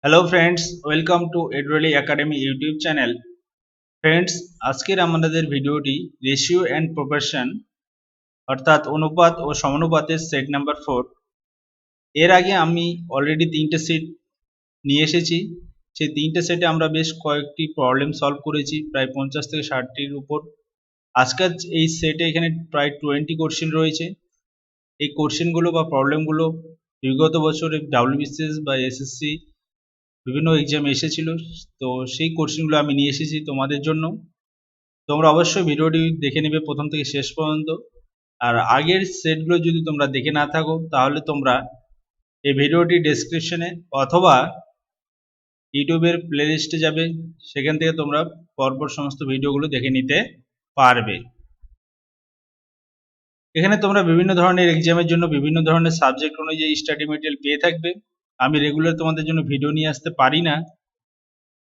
Hello friends, welcome to Edually Academy YouTube channel. Friends, আজকের আমাদের ভিডিওটি রেশিও অ্যান্ড প্রপোর্শন অর্থাৎ অনুপাত ও সমানুপাতের সেট নাম্বার 4। এর আগে আমি অলরেডি 3টে সেট নিয়ে এসেছি। সেই 3টে সেটে আমরা বেশ কয়েকটি প্রবলেম সলভ করেছি, প্রায় 50 থেকে 60টির উপর। আজকের এই সেটে এখানে প্রায় 20 কোশ্চেন রয়েছে। এই কোশ্চেনগুলো বা প্রবলেমগুলো বিগত বছরে ডাব্লিউবিসিএস বা এসএসসি বিভিন্ন এক্সাম এসেছিল, তো সেই কোশ্চেনগুলো আমি নিয়ে এসেছি তোমাদের জন্য। তোমরা অবশ্যই ভিডিওটি দেখে নেবে প্রথম থেকে শেষ পর্যন্ত। আর আগের সেটগুলো যদি তোমরা দেখে না থাকো তাহলে তোমরা এই ভিডিওটি ডেসক্রিপশনে অথবা ইউটিউবের প্লেলিস্টে যাবে, সেখান থেকে তোমরা পরপর সমস্ত ভিডিওগুলো দেখে নিতে পারবে। এখানে তোমরা বিভিন্ন ধরনের এক্সামের জন্য বিভিন্ন ধরনের সাবজেক্ট অনুযায়ী স্টাডি মেটেরিয়াল পেয়ে থাকবে। আমি রেগুলার তোমাদের জন্য ভিডিও নিয়ে আসতে পারি না,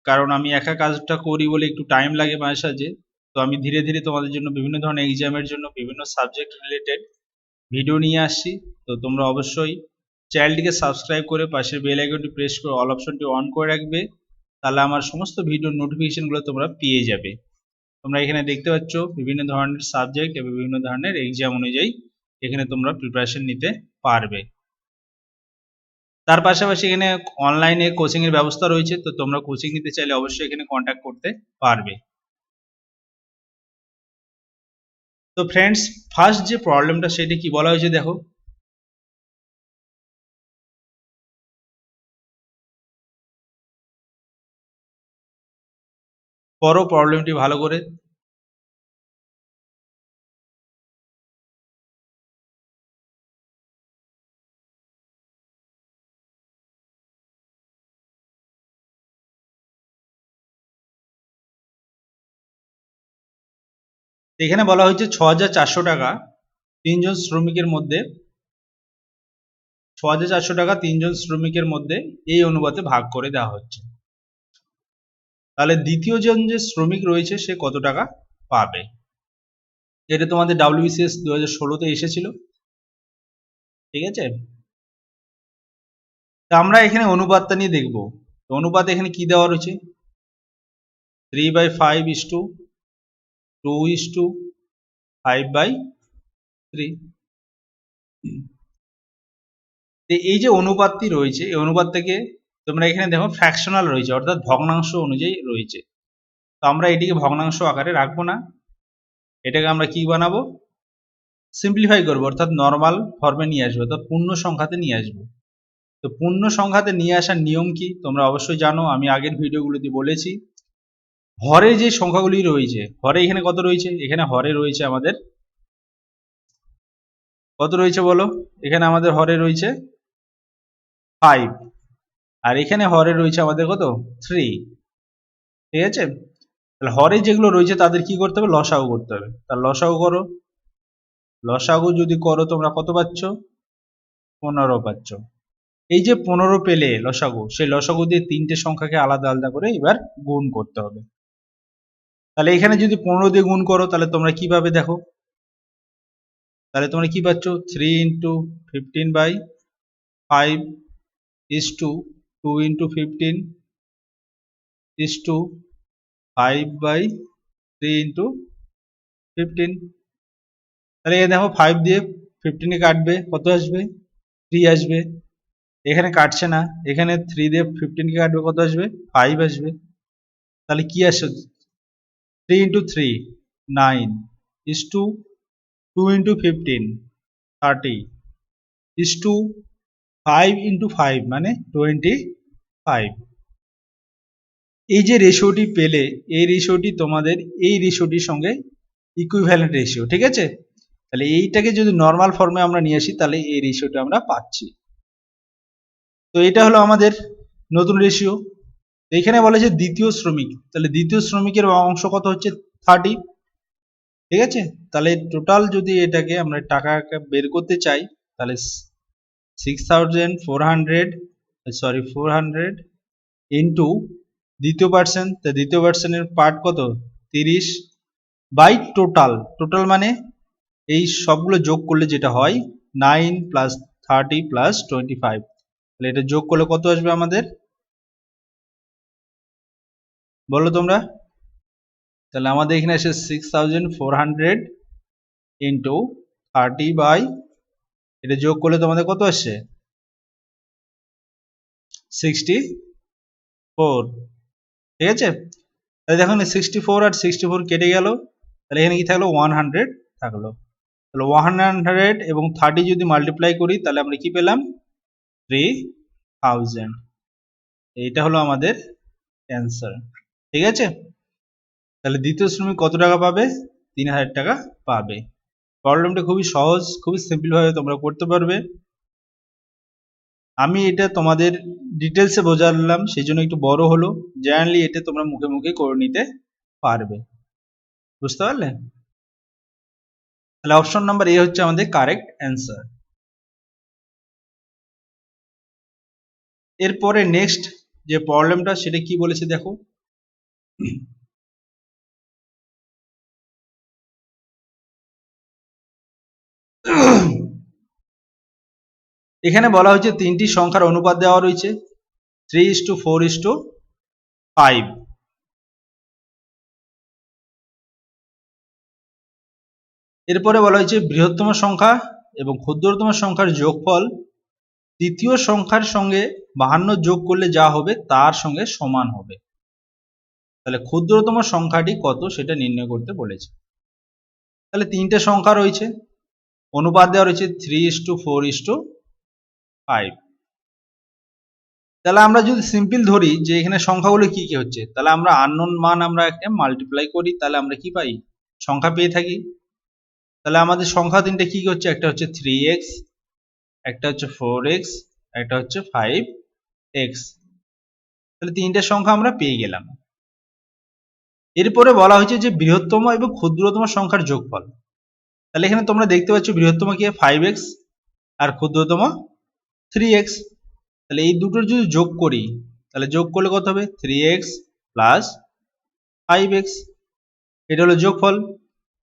কারণ আমি একা কাজটা করি বলে একটু টাইম লাগে মাঝে সাঝে। তো আমি ধীরে ধীরে তোমাদের জন্য বিভিন্ন ধরনের এক্সামের জন্য বিভিন্ন সাবজেক্ট রিলেটেড ভিডিও নিয়ে আসছি। তো তোমরা অবশ্যই চ্যানেলটিকে সাবস্ক্রাইব করে পাশের বেল আইকনটি প্রেস করে অল অপশনটি অন করে রাখবে, তাহলে আমার সমস্ত ভিডিওর নোটিফিকেশনগুলো তোমরা পেয়ে যাবে। তোমরা এখানে দেখতে পাচ্ছ বিভিন্ন ধরনের সাবজেক্ট এবং বিভিন্ন ধরনের এক্সাম অনুযায়ী এখানে তোমরা প্রিপারেশন নিতে পারবে। তার পাশাপাশি এখানে অনলাইনে কোচিং এর ব্যবস্থা রয়েছে, তো তোমরা কোচিং নিতে চাইলে অবশ্যই এখানে কন্ট্যাক্ট করতে পারবে। তো ফ্রেন্ডস, ফার্স্ট যে প্রবলেমটা সেটা কি বলা হয়েছে দেখো। পড়ো প্রবলেমটি ভালো করে। এখানে বলা হয়েছে ৬,৪০০ টাকা তিনজন শ্রমিকের মধ্যে ৬,৪০০ টাকা তিনজন শ্রমিকের মধ্যে এই অনুপাতে ভাগ করে দেওয়া হচ্ছে। তাহলে দ্বিতীয় জন যে শ্রমিক রয়েছে সে কত টাকা পাবে? এটা তোমাদের ডাব্লিউবিসিএস 2016-তে এসেছিল, ঠিক আছে। তা আমরা এখানে অনুপাতটা নিয়ে দেখব। তো অনুপাত এখানে কি দেওয়া রয়েছে? 3/5:2:5/3। এই যে অনুপাতটি রয়েছে, এই অনুপাত থেকে তোমরা এখানে দেখো ফ্র্যাকশনাল রয়েছে, অর্থাৎ ভগ্নাংশ অনুযায়ী রয়েছে। তো আমরা এটিকে ভগ্নাংশ আকারে রাখবো না, এটাকে আমরা কি বানাবো? সিম্পলিফাই করবো, অর্থাৎ নর্মাল ফর্মে নিয়ে আসবো, অর্থাৎ পূর্ণ সংখ্যাতে নিয়ে আসবো। তো পূর্ণ সংখ্যাতে নিয়ে আসার নিয়ম কি তোমরা অবশ্যই জানো, আমি আগের ভিডিওগুলোতে বলেছি। হরে যে সংখ্যাগুলি রয়েছে, হরে এখানে কত রয়েছে? এখানে হরে রয়েছে আমাদের কত রয়েছে বলো? এখানে আমাদের হরে রয়েছে 5, আর এখানে হরে রয়েছে আমাদের কত? 3, ঠিক আছে। তাহলে হরে যেগুলো রয়েছে তাদের কি করতে হবে? লসাগু করতে হবে। তাহলে লসাগু করো। লসাগু যদি করো তোমরা কত পাচ্ছ? 15 পাচ্ছ। এই যে 15 পেলে লসাগু, সেই লসাগু দিয়ে তিনটে সংখ্যাকে আলাদা আলাদা করে এবার গুণ করতে হবে। তাহলে এখানে যদি 15 দিয়ে গুণ করো তাহলে তোমরা কি পাবে দেখো। তাহলে তোমরা কি পাচ্ছ? 3 × 15/5 is to 2 × 15 is to 5/3 × 15। তাহলে এ দেখো 5 দিয়ে 15 কাটবে, কত আসবে? 3 আসবে। এখানে কাটছে না, এখানে 3 দিয়ে 15 কাটবে, কত আসবে? 5 আসবে। তাহলে কি আসে? 3 × 3 9 is to 2 × 15 30 is to 5 × 5 মানে 25। এই যে রেশিওটি পেলে, এই রেশিওটি তোমাদের এই রেশিওটির সঙ্গে ইকুইভ্যালেন্ট রেশিও, ঠিক আছে। তাহলে এইটাকে যদি নর্মাল ফর্মে আমরা নিয়ে আসি তাহলে এই রেশিওটা আমরা পাচ্ছি। তো এটা হলো আমাদের নতুন রেশিও। এখানে বলে যে দ্বিতীয় শ্রমিক, তাহলে দ্বিতীয় শ্রমিকের অংশ কত হচ্ছে? 30, ঠিক আছে। তাহলে টোটাল যদি এটাকে আমরা টাকা বের করতে চাই তাহলে 400 ইন্টু দ্বিতীয় পার্সন, তা দ্বিতীয় পার্সনের পার্ট কত? 30 বাই টোটাল। টোটাল মানে এই সবগুলো যোগ করলে যেটা হয় 9 + 30 + 25, তাহলে এটা যোগ করলে কত আসবে আমাদের? বলো তোমরা। তাহলে আমাদের এখানে আসে 6400 ইন্টু 30 বাই, এটা যোগ করলে তোমাদের কত আসছে 64, ঠিক আছে। তাহলে দেখুন 64 আর 64 কেটে গেল, তাহলে এখানে কি থাকলো 100 থাকলো। তাহলে 100 এবং 30 যদি মাল্টিপ্লাই করি তাহলে আমরা কি পেলাম 3000। এইটা হলো আমাদের অ্যান্সার, ঠিক আছে। তাহলে দ্বিতীয় শ্রমিক কত টাকা পাবে, 3000 টাকা পাবে। প্রবলেমটা খুবই সহজ, খুবই সিম্পল ভাবে তোমরা করতে পারবে। আমি এটা তোমাদের ডিটেলসে বোঝালাম সেই জন্য একটু বড় হলো, জেনারেলি এটা তোমরা মুখে মুখে করে নিতে পারবে, বুঝতে পারলে। তাহলে অপশন নাম্বার এ হচ্ছে আমাদের কারেক্ট অ্যান্সার। এরপরে নেক্সট যে প্রবলেমটা সেটা কি বলেছে দেখো। এখানে বলা হয়েছে তিনটি সংখ্যার অনুপাত দেওয়া রয়েছে 3:4:5। এরপরে বলা হয়েছে বৃহত্তম সংখ্যা এবং ক্ষুদ্রতম সংখ্যার যোগফল তৃতীয় সংখ্যার সঙ্গে 52 যোগ করলে যা হবে তার সঙ্গে সমান হবে। তাহলে ক্ষুদ্রতম সংখ্যাটি কত সেটা নির্ণয় করতে বলেছে। তাহলে তিনটে সংখ্যা রয়েছে, অনুপাত দেওয়া রয়েছে 3:4:5। তাহলে আমরা যদি সিম্পল ধরি যে এখানে সংখ্যাগুলো কি কি হচ্ছে, তাহলে আমরা আননোন মান আমরা একটা মাল্টিপ্লাই করি, তাহলে আমরা কি পাই সংখ্যা পেয়ে থাকি। তাহলে আমাদের সংখ্যা তিনটে কি হচ্ছে, একটা হচ্ছে 3x, একটা হচ্ছে 4x, একটা হচ্ছে 5x। তাহলে তিনটে সংখ্যা আমরা পেয়ে গেলাম। এরপরে বলা হয়েছে যে বৃহত্তম এবং ক্ষুদ্রতম সংখ্যার যোগফল। তাহলে এখানে তোমরা দেখতে পাচ্ছ বৃহত্তম কি 5x আর ক্ষুদ্রতম 3x। তাহলে এই দুটোর যদি যোগ করি তাহলে যোগ করলে কত হবে 3x প্লাস 5x, এটা হলো যোগফল।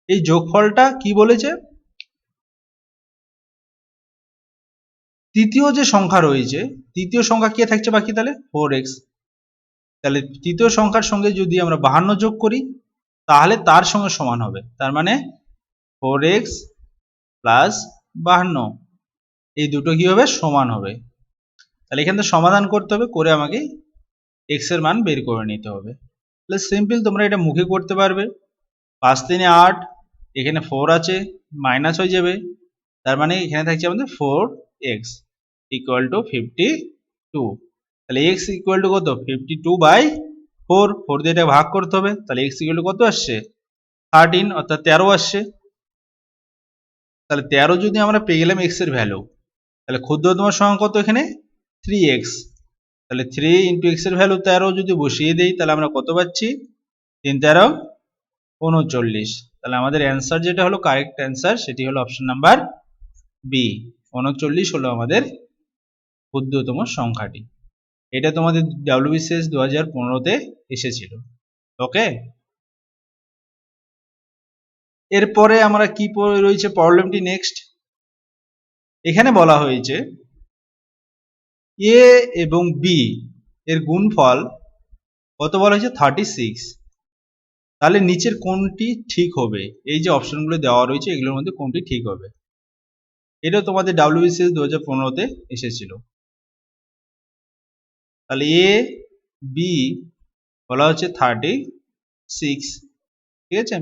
এই যোগফলটা কি বলেছে, তৃতীয় যে সংখ্যা রয়েছে তৃতীয় সংখ্যা কে থাকছে বাকি, তাহলে 4x। তাহলে তৃতীয় সংখ্যার সঙ্গে যদি আমরা 52 যোগ করি তাহলে তার সঙ্গে সমান হবে, তার মানে 4x প্লাস 52 এই দুটো কি হবে সমান হবে। তাহলে এখান থেকে সমাধান করতে হবে, করে আমাকে x এর মান বের করে নিতে হবে। তাহলে সিম্পল তোমরা এটা মুখে করতে পারবে। 5 3 8, এখানে 4 আছে মাইনাস হয়ে যাবে, তার মানে এখানে থাকছে আমাদের 4x ইকুয়াল টু 52। তাহলে x ইকুয়াল টু কত 52/4, 4 দিয়ে এটা ভাগ করতে হবে, তাহলে x ইকুয়াল টু কত আসছে 13 অর্থাৎ 13 আসছে। তাহলে 13 যদি আমরা পেয়ে গেলাম x এর ভ্যালু, তাহলে ক্ষুদ্রতম সংখ্যা কত এখানে 3x। তাহলে 3 ইন্টু x এর ভ্যালু 13 যদি বসিয়ে দেই তাহলে আমরা কত পাচ্ছি 3 13 39। তাহলে আমাদের অ্যান্সার যেটা হলো কারেক্ট অ্যান্সার সেটি হলো অপশন নাম্বার বি, 39 হলো আমাদের ক্ষুদ্রতম সংখ্যাটি। এটা তোমাদের WBCS 2015-তে এসেছিল। ওকে, এরপরে আমরা কি রয়েছে প্রবলেমটি নেক্সট। এখানে বলা হয়েছে এ এবং বি এর গুণফল কত বলা হয়েছে 36। তাহলে নিচের কোনটি ঠিক হবে, এই যে অপশনগুলো দেওয়া রয়েছে এগুলোর মধ্যে কোনটি ঠিক হবে। এটা তোমাদের WBCS 2015-তে এসেছিল। তাহলে এ বি বলা হচ্ছে 36, ঠিক আছে।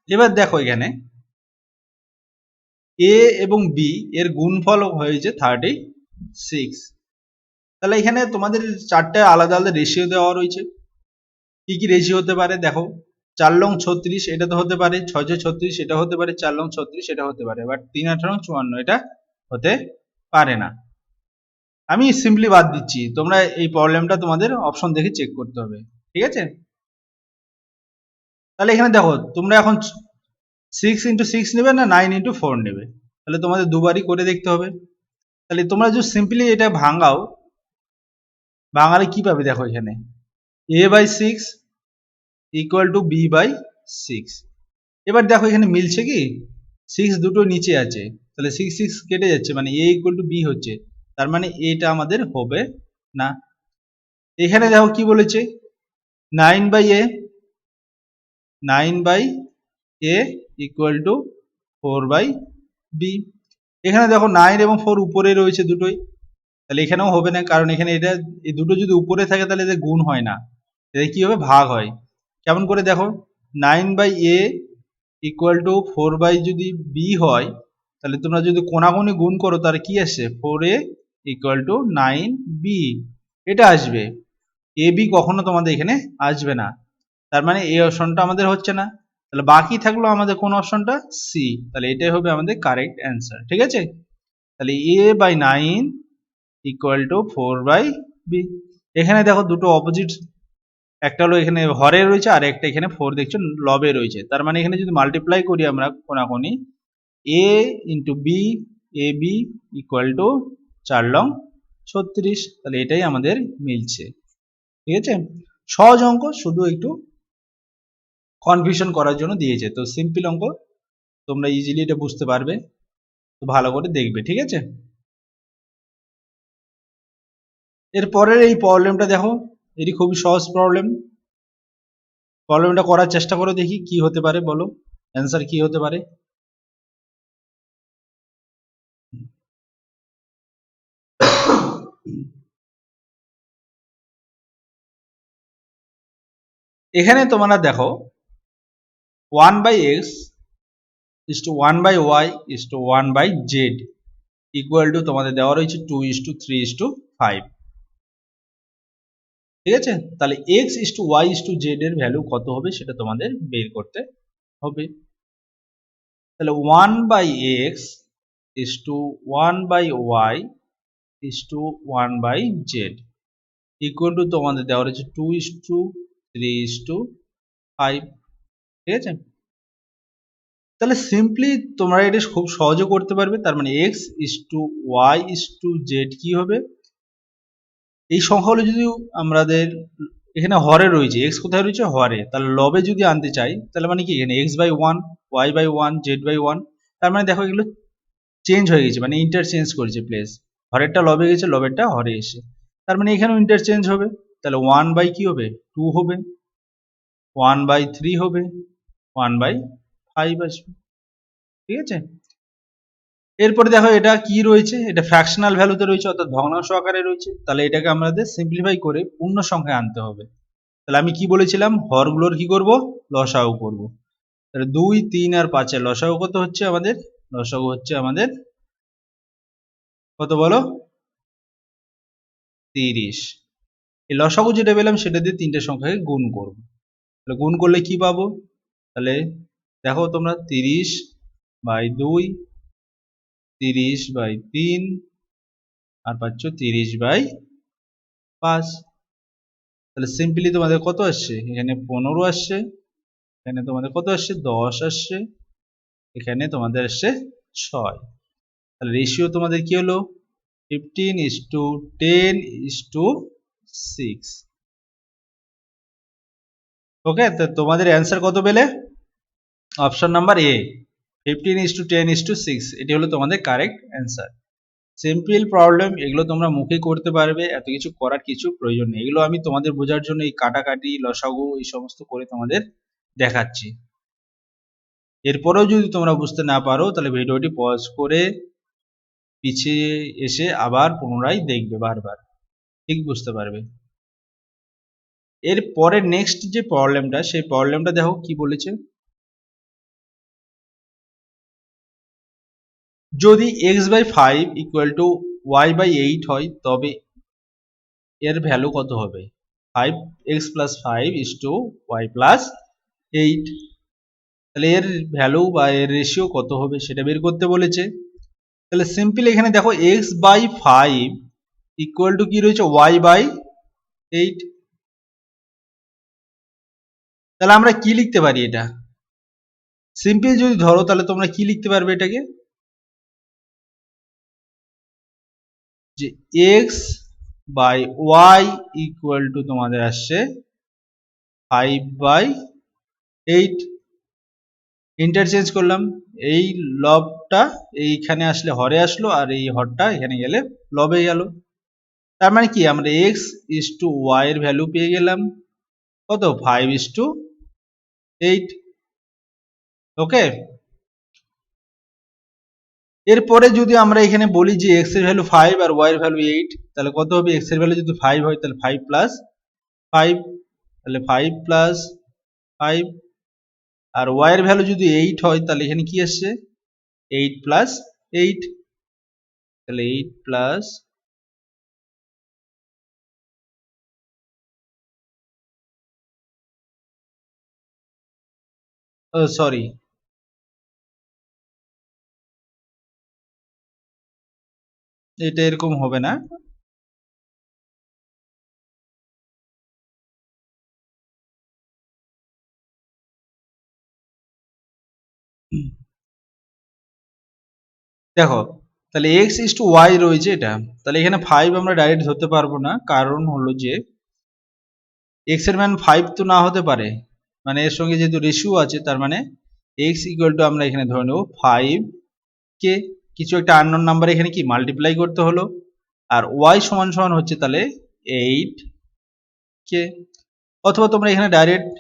এবার দেখো এখানে এ এবং বি এর গুণফল হয়েছে 36। তাহলে এখানে তোমাদের চারটে আলাদা আলাদা রেশিও দেওয়া রয়েছে। কি কি রেশিও হতে পারে দেখো, 4 লং 36 এটা তো হতে পারে, 6 6 36 এটা হতে পারে, 4 লং 36 এটা হতে পারে, বাট 3 18 54 এটা হতে পারে না। আমি সিম্পলি বাদ দিচ্ছি, তোমরা এই প্রবলেমটা তোমাদের অপশন দেখে চেক করতে হবে, ঠিক আছে। তাহলে এখানে দেখো তোমরা এখন 6 ইন্টু 6 নেবে না 9 ইন্টু 4 নেবে, তাহলে তোমাদের দুবারই করে দেখতে হবে। তাহলে তোমরা যদি সিম্পলি এটা ভাঙাও, ভাঙালে কি পাবে দেখো এখানে a/6 ইকুয়াল টু b/6। এবার দেখো এখানে মিলছে কি, 6 দুটো নিচে আছে, তাহলে 6 6 কেটে যাচ্ছে, মানে a ইকুয়াল টু b হচ্ছে, তার মানে এটা আমাদের হবে না। এখানে দেখো কি বলেছে, 9/a 9/a equal to 4/b। এখানে দেখো 9 এবং 4 উপরে রয়েছে দুটোই, তাহলে এখানেও হবে না, কারণ এখানে এটা এই দুটো যদি উপরে থাকে তাহলে এদের গুণ হয় না, এদের কি হবে, ভাগ হয়। কেমন করে দেখো, 9/a ইকুয়াল টু 4 যদি b হয়, তাহলে তোমরা যদি কোনাকুনি গুণ করো তাহলে কি আসছে, 4a ইকুয়াল টু 9b, এটা আসবে। এ বি কখনো তোমাদের এখানে আসবে না, তার মানে এই অপশনটা আমাদের হচ্ছে না। তাহলে বাকি থাকলো আমাদের কোন অপশনটা, সি। তাহলে এটাই হবে আমাদের কারেক্ট অ্যান্সার, ঠিক আছে। তাহলে a/9 ইকুয়াল টু 4/b। এখানে দেখো দুটো অপোজিট, একটা হলো এখানে হরে রয়েছে আর একটা এখানে 4 দেখছো লবে রয়েছে, তার মানে এখানে যদি মাল্টিপ্লাই করি আমরা কোনাকুনি, a into B, A B equal to 4 লং 36, তাহলে এটাই আমাদের মিলছে, ঠিক আছে। সহজ অঙ্ক, শুধু একটু কনফিউশন করার জন্য দিয়েছে, তো সিম্পল অঙ্ক, তোমরা ইজিলি এটা বুঝতে পারবে, তো ভালো করে দেখবে, ঠিক আছে। এরপরের এই প্রবলেমটা দেখো, এটি খুবই সহজ প্রবলেম। প্রবলেমটা করার চেষ্টা করো, দেখি কি হতে পারে, বলো অ্যান্সার কি হতে পারে। এখানে তোমরা দেখো 1/x is to 1/y is to 1/z equal to তোমাদের দেওয়া রয়েছে 2:3:5, ঠিক আছে। তাহলে x is to y is to z এর ভ্যালু কত হবে সেটা তোমাদের বের করতে হবে। তাহলে 1/x is to 1/y is to 1/z equal to তোমাদের দেওয়া রয়েছে 2:3:5, ঠিক আছে। তাহলে সিম্পলি তোমরা এটা খুব সহজে করতে পারবে, তার মানে x is to y is to z কি হবে, এই সংখ্যাগুলো যদি আমাদের এখানে হরে রয়েছে, x কোথায় রয়েছে, হরে, তাহলে লবে যদি আনতে চাই তাহলে মানে কি, এখানে x/1 y/1 z/1, তার মানে দেখো এগুলো চেঞ্জ হয়ে গেছে, মানে ইন্টারচেঞ্জ করেছে প্লেস, হরেরটা লবে গেছে, লবেরটা হরে এসে, তার মানে এখানেও ইন্টারচেঞ্জ হবে, তাহলে 1/কি হবে, 2 হবে, 1/3 হবে, 1/5 আসবে, ঠিক আছে। এরপরে দেখো এটা কি রয়েছে, এটা ফ্র্যাকশনাল ভ্যালুতে রয়েছে, অর্থাৎ ভগ্নাংশ আকারে রয়েছে, তাহলে এটাকে আমাদের সিম্পলিফাই করে পূর্ণ সংখ্যায় আনতে হবে। তাহলে আমি কি বলেছিলাম, হরগুলোর কি করব, লসাগু করব। তাহলে 2, 3 আর 5 এর লসাগু কত হচ্ছে আমাদের, লসাগু হচ্ছে আমাদের কত বলো, 30। এই লসাগু যেটা পেলাম সেটা দিয়ে তিনটে সংখ্যাকে গুণ করব, তাহলে গুণ করলে কি পাবো, তাহলে দেখো তোমরা 30/2, 30/3 আর পাচ্ছ 30/5। তাহলে সিম্পলি তোমাদের কত আসছে, এখানে 15 আসছে, এখানে তোমাদের কত আসছে, 10 আসছে, এখানে তোমাদের আসছে 6। তাহলে রেশিও তোমাদের কি হলো, 15:10:6। ওকে, তো তোমাদের অ্যান্সার কত পেলে, অপশন নাম্বার এ, 15:10:6, এটি হলো তোমাদের কারেক্ট অ্যান্সার। সিম্পল প্রবলেম, এগুলো তোমরা মুখে করতে পারবে, এত কিছু করার কিছু প্রয়োজন নেই, এগুলো আমি তোমাদের বোঝার জন্য এই কাটাকাটি লসাগু এই সমস্ত করে তোমাদের দেখাচ্ছি। এরপরেও যদি তোমরা বুঝতে না পারো তাহলে ভিডিওটি পজ করে পিছিয়ে এসে আবার পুনরায় দেখবে বারবার, ঠিক বুঝতে পারবে। এর পরে নেক্সট যে প্রবলেমটা, সেই প্রবলেমটা দেখো কি বলেছে, যদি x/5 ইকুয়াল টু y/8 হয় তবে এর ভ্যালু কত হবে, 5x + 5 is to y + 8, তাহলে এর ভ্যালু বা এর রেশিও কত হবে সেটা বের করতে বলেছে। তাহলে সিম্পল এখানে দেখো x/5 ইকুয়াল টু কি রয়েছে, y/8, তাহলে আমরা কি লিখতে পারি, এটা সিম্পল যদি ধরো তাহলে তোমরা কি লিখতে পারবে এটাকে, যে x/y ইকুয়াল টু তোমাদের আসছে 5/8, ইন্টারচেঞ্জ করলাম, এই লবটা এইখানে আসলে হরে আসলো আর এই হরটা এখানে গেলে লবে গেল, তার মানে কি আমরা x/y এর ভ্যালু পেয়ে গেলাম কত 5:8। ওকে, এরপরে যদি আমরা এখানে বলি যে x এর ভ্যালু 5 আর y এর ভ্যালু 8, তাহলে কত হবে? x এর ভ্যালু যদি 5 হয় তাহলে 5 প্লাস 5, তাহলে 5 প্লাস 5, আর y এর ভ্যালু যদি 8 হয় তাহলে এখানে কি আসছে 8 প্লাস 8, তাহলে 8 প্লাস সরি, এটা এরকম হবে না। দেখো তাহলে x/y রয়েছে এটা, তাহলে এখানে 5 আমরা ডাইরেক্ট ধরতে পারবো না, কারণ হলো যে x এর মান 5 তো না হতে পারে, মানে এর সঙ্গে যেহেতু রেশিও আছে তার মানে x ইকুয়াল টু আমরা এখানে ধরে নেব 5 কে কিছু একটা আননোন নাম্বার এখানে কি মাল্টিপ্লাই করতে হলো, আর y সমান সমান হচ্ছে তাহলে 8 কে, অথবা তোমরা এখানে ডাইরেক্ট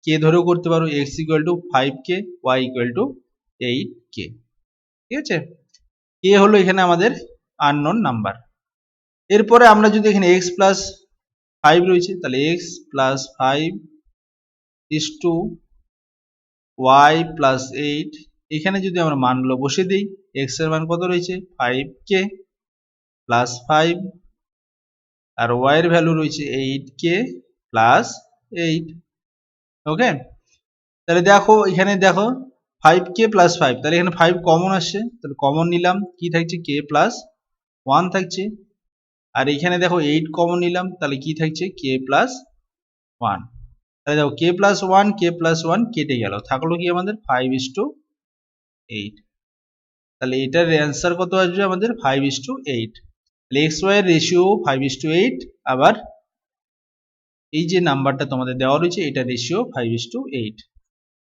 কে ধরেও করতে পারো, x equal to 5 K, y equal to 8 কে। ঠিক আছে, কে হলো এখানে আমাদের আননোন নাম্বার। এরপরে আমরা যদি এখানে x প্লাস 5 রয়েছে তাহলে x plus 5 is to y plus 8, এখানে যদি আমরা মানগুলো বসিয়ে দিই, x এর মান কত রয়েছে 5k প্লাস 5, আর y এর ভ্যালু রয়েছে 8k প্লাস 8। ওকে, তাহলে দেখো এখানে দেখো 5k প্লাস 5, তাহলে এখানে 5 কমন আসছে, তাহলে কমন নিলাম, কি থাকছে k প্লাস 1 থাকছে, আর এখানে দেখো 8 কমন নিলাম, তাহলে কি থাকছে k প্লাস 1। তাহলে দেখো k প্লাস 1 k প্লাস 1 কেটে গেল, থাকলো কি আমাদের 5:8। তাহলে এটার অ্যান্সার কত আসবে আমাদের 5:8। তাহলে এক্স ওয়াই এর রেশিও 5:8, আবার এই যে নাম্বারটা তোমাদের দেওয়া রয়েছে এটা রেশিও 5:8।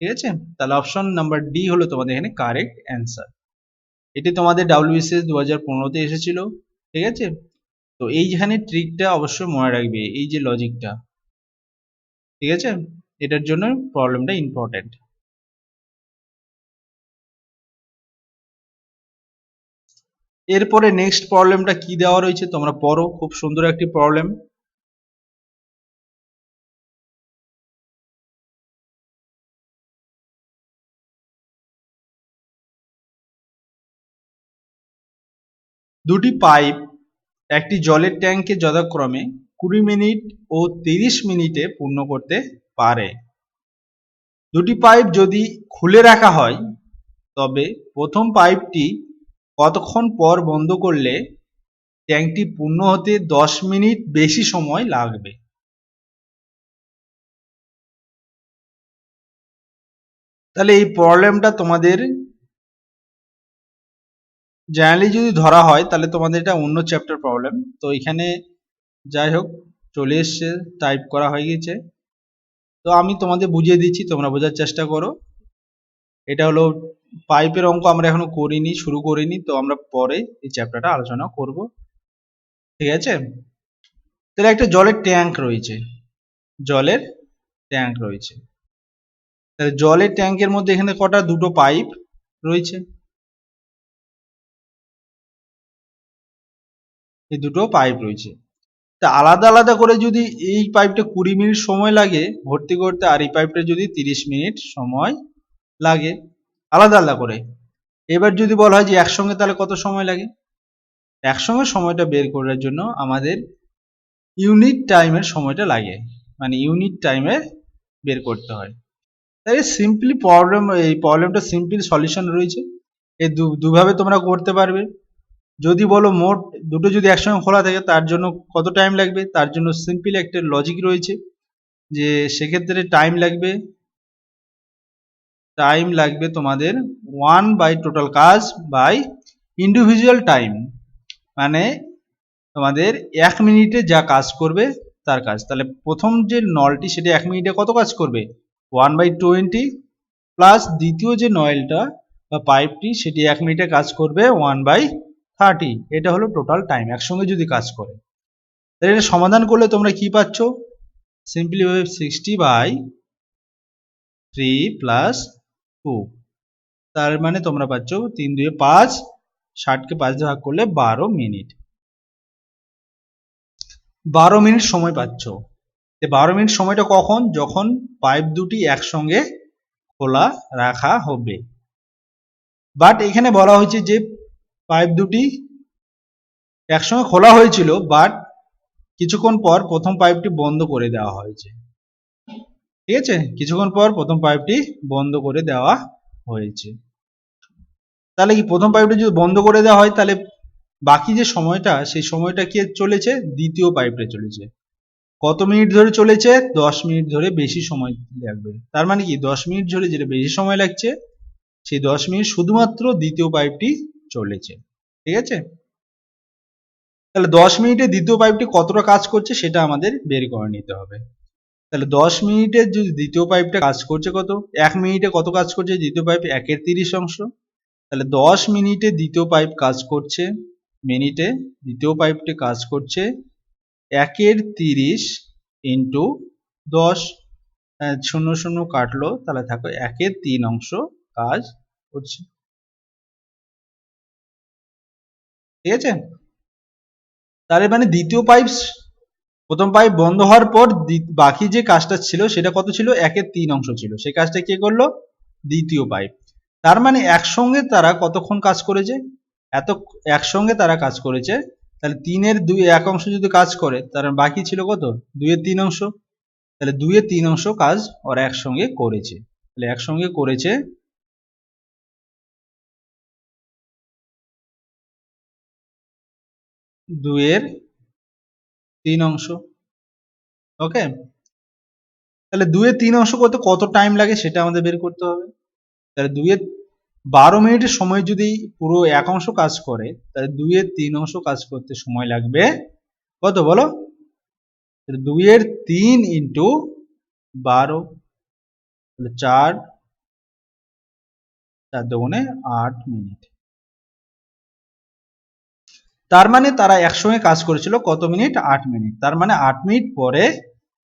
ঠিক আছে, তাহলে অপশন নাম্বার ডি হলো তোমাদের এখানে কারেক্ট অ্যান্সার। এটি তোমাদের WBCS 2015-তে এসেছিল। ঠিক আছে, তো এইখানে ট্রিকটা অবশ্যই মনে রাখবে, এই যে লজিকটা। ঠিক আছে, এটার জন্য প্রবলেমটা ইম্পর্টেন্ট। এরপরে নেক্সট প্রবলেমটা কি দেওয়া রয়েছে তোমরা পড়ো, খুব সুন্দর একটি প্রবলেম। দুটি পাইপ একটি জলের ট্যাঙ্কে যথাক্রমে 20 মিনিট ও 30 মিনিটে পূর্ণ করতে পারে। দুটি পাইপ যদি খুলে রাখা হয় তবে প্রথম পাইপটি কতক্ষণ পর বন্ধ করলে ট্যাঙ্কটি পূর্ণ হতে 10 মিনিট বেশি সময় লাগবে। তাহলে এই প্রবলেমটা তোমাদের জেনারেলি যদি ধরা হয় তাহলে তোমাদের এটা অন্য চ্যাপ্টার প্রবলেম, তো এখানে যাই হোক চলে এসছে, টাইপ করা হয়ে গেছে, তো আমি তোমাদের বুঝিয়ে দিচ্ছি, তোমরা বোঝার চেষ্টা করো। এটা হলো পাইপের অঙ্ক, আমরা এখনো করিনি, শুরু করিনি, তো আমরা পরে এই চ্যাপ্টারটা আলোচনা করব। ঠিক আছে, তাহলে একটা জলের ট্যাঙ্ক রয়েছে, জলের ট্যাঙ্ক রয়েছে, তাহলে জলের ট্যাঙ্কের মধ্যে এখানে কটা দুটো পাইপ রয়েছে, এই দুটো পাইপ রয়েছে। তা আলাদা আলাদা করে যদি এই পাইপটা 20 মিনিট সময় লাগে ভর্তি করতে, আর এই পাইপটা যদি 30 মিনিট সময় লাগে, আলাদা আলাদা করে। এবার যদি বলা হয় যে একসঙ্গে তাহলে কত সময় লাগে, একসঙ্গে সময়টা বের করার জন্য আমাদের ইউনিট টাইমের সময়টা লাগে, মানে ইউনিট টাইমে বের করতে হয়। তাই সিম্পলি প্রবলেম, এই প্রবলেমটা সিম্পল সলিউশন রয়েছে, এই দুভাবে তোমরা করতে পারবে। যদি বলো মোট দুটো যদি একসঙ্গে খোলা থাকে তার জন্য কত টাইম লাগবে, তার জন্য সিম্পল একটা লজিক রয়েছে, যে সেক্ষেত্রে টাইম লাগবে তোমাদের 1/, টোটাল কাজ বাই ইন্ডিভিজুয়াল টাইম, মানে তোমাদের 1 মিনিটে যা কাজ করবে তার কাজ। তাহলে প্রথম যে নলটি সেটা 1 মিনিটে কত কাজ করবে 1/20, প্লাস দ্বিতীয় যে নলটা বা পাইপটি সেটি 1 মিনিটে কাজ করবে 1/30। এটা হলো টোটাল টাইম একসঙ্গে যদি কাজ করে। তাহলে এটা সমাধান করলে তোমরা কি পাচ্ছ, সিম্পলি ভাবে 60/3 প্লাস 2, তার মানে তোমরা পাচ্ছ 3 2 5, 60 কে 5 দিয়ে ভাগ করলে 12 মিনিট। 12 মিনিট সময় পাচ্ছ। 12 মিনিট সময়টা কখন, যখন পাইপ দুটি একসঙ্গে খোলা রাখা হবে। বাট এখানে বলা হয়েছে যে পাইপ দুটি একসঙ্গে খোলা হয়েছিল, বাট কিছুক্ষণ পর প্রথম পাইপটি বন্ধ করে দেওয়া হয়েছে। ঠিক আছে, কিছুক্ষণ পর প্রথম পাইপটি বন্ধ করে দেওয়া হয়েছে। তাহলে কি প্রথম পাইপটি যদি বন্ধ করে দেওয়া হয়, তাহলে বাকি যে সময়টা, সেই সময়টা কি চলেছে, দ্বিতীয় পাইপে চলেছে। কত মিনিট ধরে চলেছে, 10 মিনিট ধরে বেশি সময় লাগবে। তার মানে কি 10 মিনিট ধরে যেটা বেশি সময় লাগছে, সেই 10 মিনিট শুধুমাত্র দ্বিতীয় পাইপটি চলেছে। ঠিক আছে, তাহলে 10 মিনিটে দ্বিতীয় পাইপটি কতটা কাজ করছে সেটা আমাদের বের করে নিতে হবে। তাহলে 10 মিনিটে যদি দ্বিতীয় পাইপটা কাজ করছে কত, 1 মিনিটে কত কাজ করছে দ্বিতীয় পাইপ, 1/30 অংশ। তাহলে 10 মিনিটে দ্বিতীয় পাইপ কাজ করছে, মিনিটে দ্বিতীয় পাইপটি কাজ করছে 1/30 ইন্টু 10, 0 0 কাটলো, তাহলে থাকো 1/3 অংশ কাজ করছে। ঠিক আছে, তাহলে মানে দ্বিতীয় পাইপ, প্রথম পাইপ বন্ধ হওয়ার পর বাকি যে কাজটা ছিল সেটা কত ছিল, 1/3 অংশ ছিল, সেই কাজটা কে করলো, দ্বিতীয় পাইপ। তার মানে একসঙ্গে তারা কতক্ষণ কাজ করেছে, একসঙ্গে তারা কাজ করেছে। তাহলে 3/1 অংশ যদি কাজ করে, তার বাকি ছিল কত, 2/3 অংশ। তাহলে 2/3 অংশ কাজ ওরা একসঙ্গে করেছে। তাহলে একসঙ্গে করেছে 2/3 অংশ। ওকে, তাহলে 2/3 অংশ করতে কত টাইম লাগে সেটা আমাদের বের করতে হবে। তাহলে 12 মিনিটের সময় যদি পুরো 1 অংশ কাজ করে, তাহলে 2/3 অংশ কাজ করতে সময় লাগবে কত বলো, 2/3 ইন্টু 12, তাহলে 4 4 8 মিনিট। তার মানে তারা একসঙ্গে কাজ করেছিল কত মিনিট, 8 মিনিট। তার মানে 8 মিনিট পরে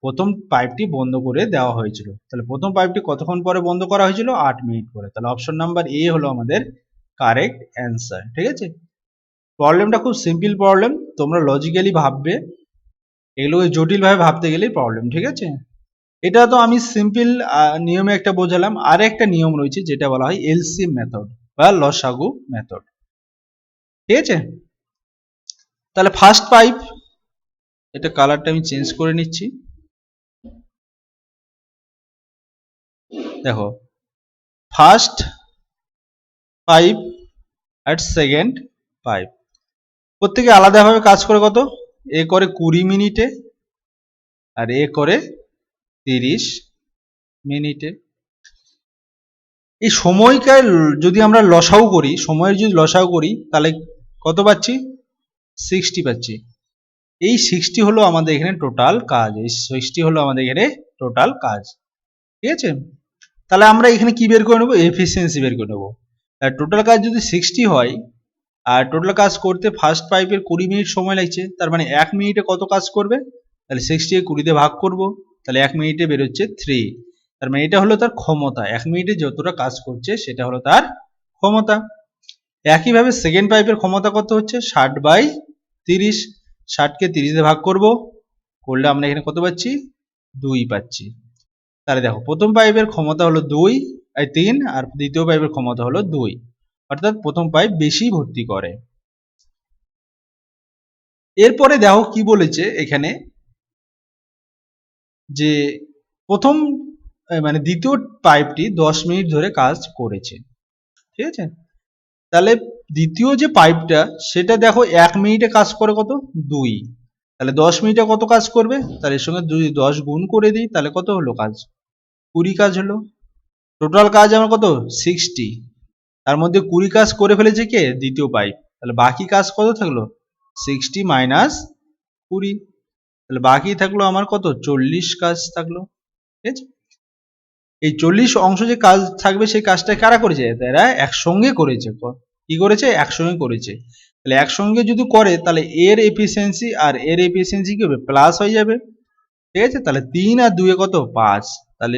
প্রথম পাইপটি বন্ধ করে দেওয়া হয়েছিল। তাহলে প্রথম পাইপটি কতক্ষণ পরে বন্ধ করা হয়েছিল, 8 মিনিট পরে। তাহলে অপশন নাম্বার এ হলো আমাদের কারেক্ট অ্যান্সার। ঠিক আছে, প্রবলেমটা খুব সিম্পল প্রবলেম, তোমরা লজিক্যালি ভাববে, এগুলোকে জটিল ভাবে ভাবতে গেলেই প্রবলেম। ঠিক আছে, এটা তো আমি সিম্পল নিয়মে একটা বোঝালাম। আর একটা নিয়ম রয়েছে যেটা বলা হয় এলসিএম মেথড বা লসাগু মেথড। ঠিক আছে, তাহলে ফার্স্ট পাইপ, এটা কালারটা আমি চেঞ্জ করে নিচ্ছি। দেখো, ফার্স্ট পাইপ আর সেকেন্ড পাইপ প্রত্যেকে আলাদাভাবে কাজ করে কত, এ করে 20 মিনিটে আর এ করে 30 মিনিটে। এই সময়কে যদি আমরা লসাগু করি, সময়ের যদি লসাগু করি, তাহলে কত পাচ্ছি, 60 পাচ্ছি। এই 60 হলো আমাদের এখানে টোটাল কাজ, এই 60 হলো আমাদের এখানে টোটাল কাজ। ঠিক আছে, তাহলে আমরা এখানে কি বের করে নেবো, এফিসিয়েন্সি বের করে নেবো। টোটাল কাজ যদি 60 হয়, আর টোটাল কাজ করতে ফার্স্ট পাইপের 20 মিনিট সময় লাগছে, তার মানে 1 মিনিটে কত কাজ করবে, তাহলে 60 কে 20 দিয়ে ভাগ করব, তাহলে 1 মিনিটে বেরোচ্ছে 3। তার মানে এটা হলো তার ক্ষমতা, 1 মিনিটে যতটা কাজ করছে সেটা হলো তার ক্ষমতা। একইভাবে সেকেন্ড পাইপের ক্ষমতা কত হচ্ছে, 60/30, 60 কে 30 দিয়ে ভাগ করব, করলে আমরা এখানে কত পাচ্ছি, 2 পাচ্ছি। তাহলে দেখো, প্রথম পাইপের ক্ষমতা হলো 3 আর দ্বিতীয় পাইপের ক্ষমতা হলো 2, অর্থাৎ প্রথম পাইপ বেশি ভর্তি করে। এরপরে দেখো কি বলেছে এখানে, যে প্রথম মানে দ্বিতীয় পাইপটি 10 মিনিট ধরে কাজ করেছে। ঠিক আছে, তাহলে দ্বিতীয় যে পাইপটা সেটা দেখো 1 মিনিটে কাজ করে কত, 2, তাহলে 10 মিনিটে কত কাজ করবে, তাহলে এর সঙ্গে 10 গুণ করে দিই, তাহলে কত হলো কাজ, 20 কাজ হলো। টোটাল কাজ আমার কত, 60, তার মধ্যে 20 কাজ করে ফেলেছে কে, দ্বিতীয় পাইপ। তাহলে বাকি কাজ কত থাকলো, 60 মাইনাস 20, তাহলে বাকি থাকলো আমার কত, 40 কাজ থাকলো। ঠিক আছে, এই 40 অংশ যে কাজ থাকবে সেই কাজটা কারা করেছে, তারা একসঙ্গে করেছে। কি করেছে, একসঙ্গে করেছে। তাহলে একসঙ্গে যদি করে তাহলে এর এফিসিয়েন্সি আর এর এফিসিয়েন্সি কি হবে, প্লাস হয়ে যাবে। ঠিক আছে, তাহলে 3 আর 2 কত, 5। তাহলে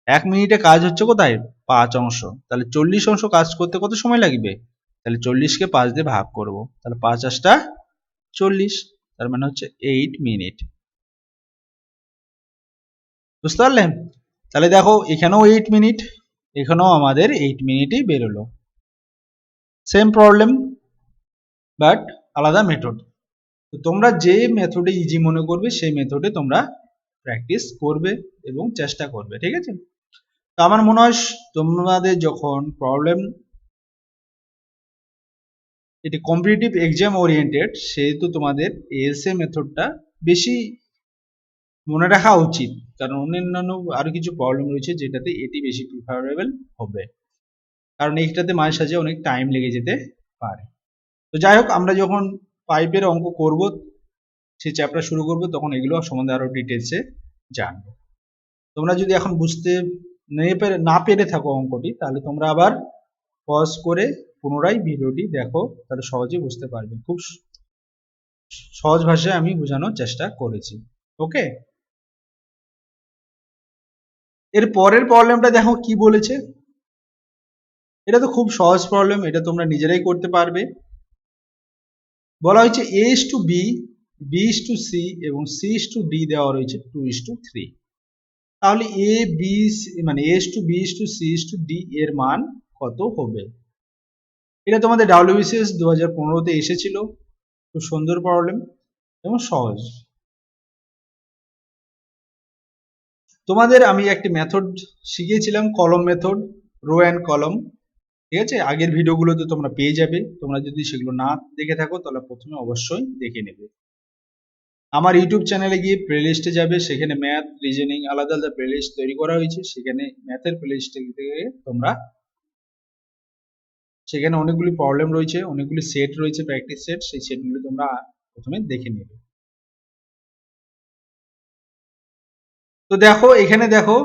1 মিনিটে কাজ হচ্ছে কোথায়, 5 অংশ। তাহলে 40 অংশ কাজ করতে কত সময় লাগবে, তাহলে 40 কে 5 দিয়ে ভাগ করব, তাহলে 5 8টা 40, তার মানে হচ্ছে 8 মিনিট। বুঝতে পারলেন? তাহলে দেখো এখানেও 8 মিনিট, এখানেও আমাদের 8 মিনিটই বেরোলো। সেম প্রবলেম বাট আলাদা মেথড। তো তোমরা যে মেথডে ইজি মনে করবে সেই মেথডে তোমরা প্র্যাকটিস করবে এবং চেষ্টা করবে। ঠিক আছে, তো আমার মনে হয় তোমাদের যখন প্রবলেম এটি কম্পিটিটিভ এক্সাম ওরিয়েন্টেড, সেহেতু তোমাদের এএসএ মেথডটা বেশি মনে রাখা উচিত, কারণ অন্যান্য আরো কিছু প্রবলেম রয়েছে যেটাতে এটি বেশি প্রিফারেবল হবে, কারণ এইটাতে মাঝে সাঝে অনেক টাইম লেগে যেতে পারে। তো যাই হোক, আমরা যখন পাইপের অঙ্ক করব, সেই চ্যাপ্টার শুরু করব, তখন এগুলো সম্বন্ধে আরো ডিটেলসে জানবো। তোমরা যদি এখন বুঝতে না পেরে থাকো অঙ্কটি, তাহলে তোমরা আবার পজ করে পুনরায় ভিডিওটি দেখো, তাহলে সহজে বুঝতে পারবে। খুব সহজ ভাষায় আমি বোঝানোর চেষ্টা করেছি। ওকে, এর পরের প্রবলেমটা দেখো কি বলেছে। এটা তো খুব সহজ প্রবলেম, এটা তোমরা নিজেরাই করতে পারবে। বলা হয়েছে a is to b, b is to c এবং c is to d দেওয়া রয়েছে 2:3। তাহলে a b মানে a is to b is to c is to d এর মান কত হবে। এটা তোমাদের WBCS 2015-তে এসেছিল। খুব সুন্দর প্রবলেম এবং সহজ। তোমাদের আমি একটি মেথড শিখিয়েছিলাম, কলম মেথড, রো অ্যান্ড কলম। ঠিক আছে, আগের ভিডিওগুলোতে তোমরা পেয়ে যাবে। তোমরা যদি সেগুলো না দেখে থাকো তাহলে প্রথমে অবশ্যই দেখে নেবে। আমার ইউটিউব চ্যানেলে গিয়ে প্লেলিস্টে যাবে, সেখানে ম্যাথ, রিজনিং আলাদা আলাদা প্লেলিস্ট তৈরি করা হয়েছে। সেখানে ম্যাথের প্লেলিস্টে গিয়ে তোমরা, সেখানে অনেকগুলি প্রবলেম রয়েছে, অনেকগুলি সেট রয়েছে, প্র্যাকটিস সেট, সেই সেটগুলো তোমরা প্রথমে দেখে নেবে। তো দেখো এখানে দেখো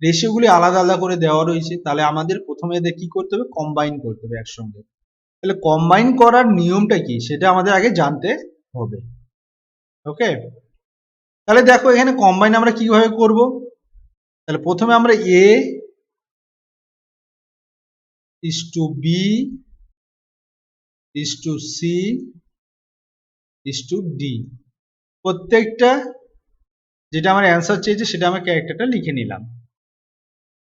রেশিওগুলি আলাদা আলাদা করে দেওয়া রয়েছে। তাহলে আমাদের প্রথমে এদের কি করতে হবে, কম্বাইন করতে হবে একসঙ্গে। তাহলে কম্বাইন করার নিয়মটা কি সেটা আমাদের আগে জানতে হবে। ওকে, তাহলে দেখো এখানে কম্বাইন আমরা কিভাবে করব। তাহলে প্রথমে আমরা a is to b is to c is to d, প্রত্যেকটা যেটা আমার অ্যান্সার চেয়েছে সেটা আমার ক্যারেক্টারটা লিখে নিলাম।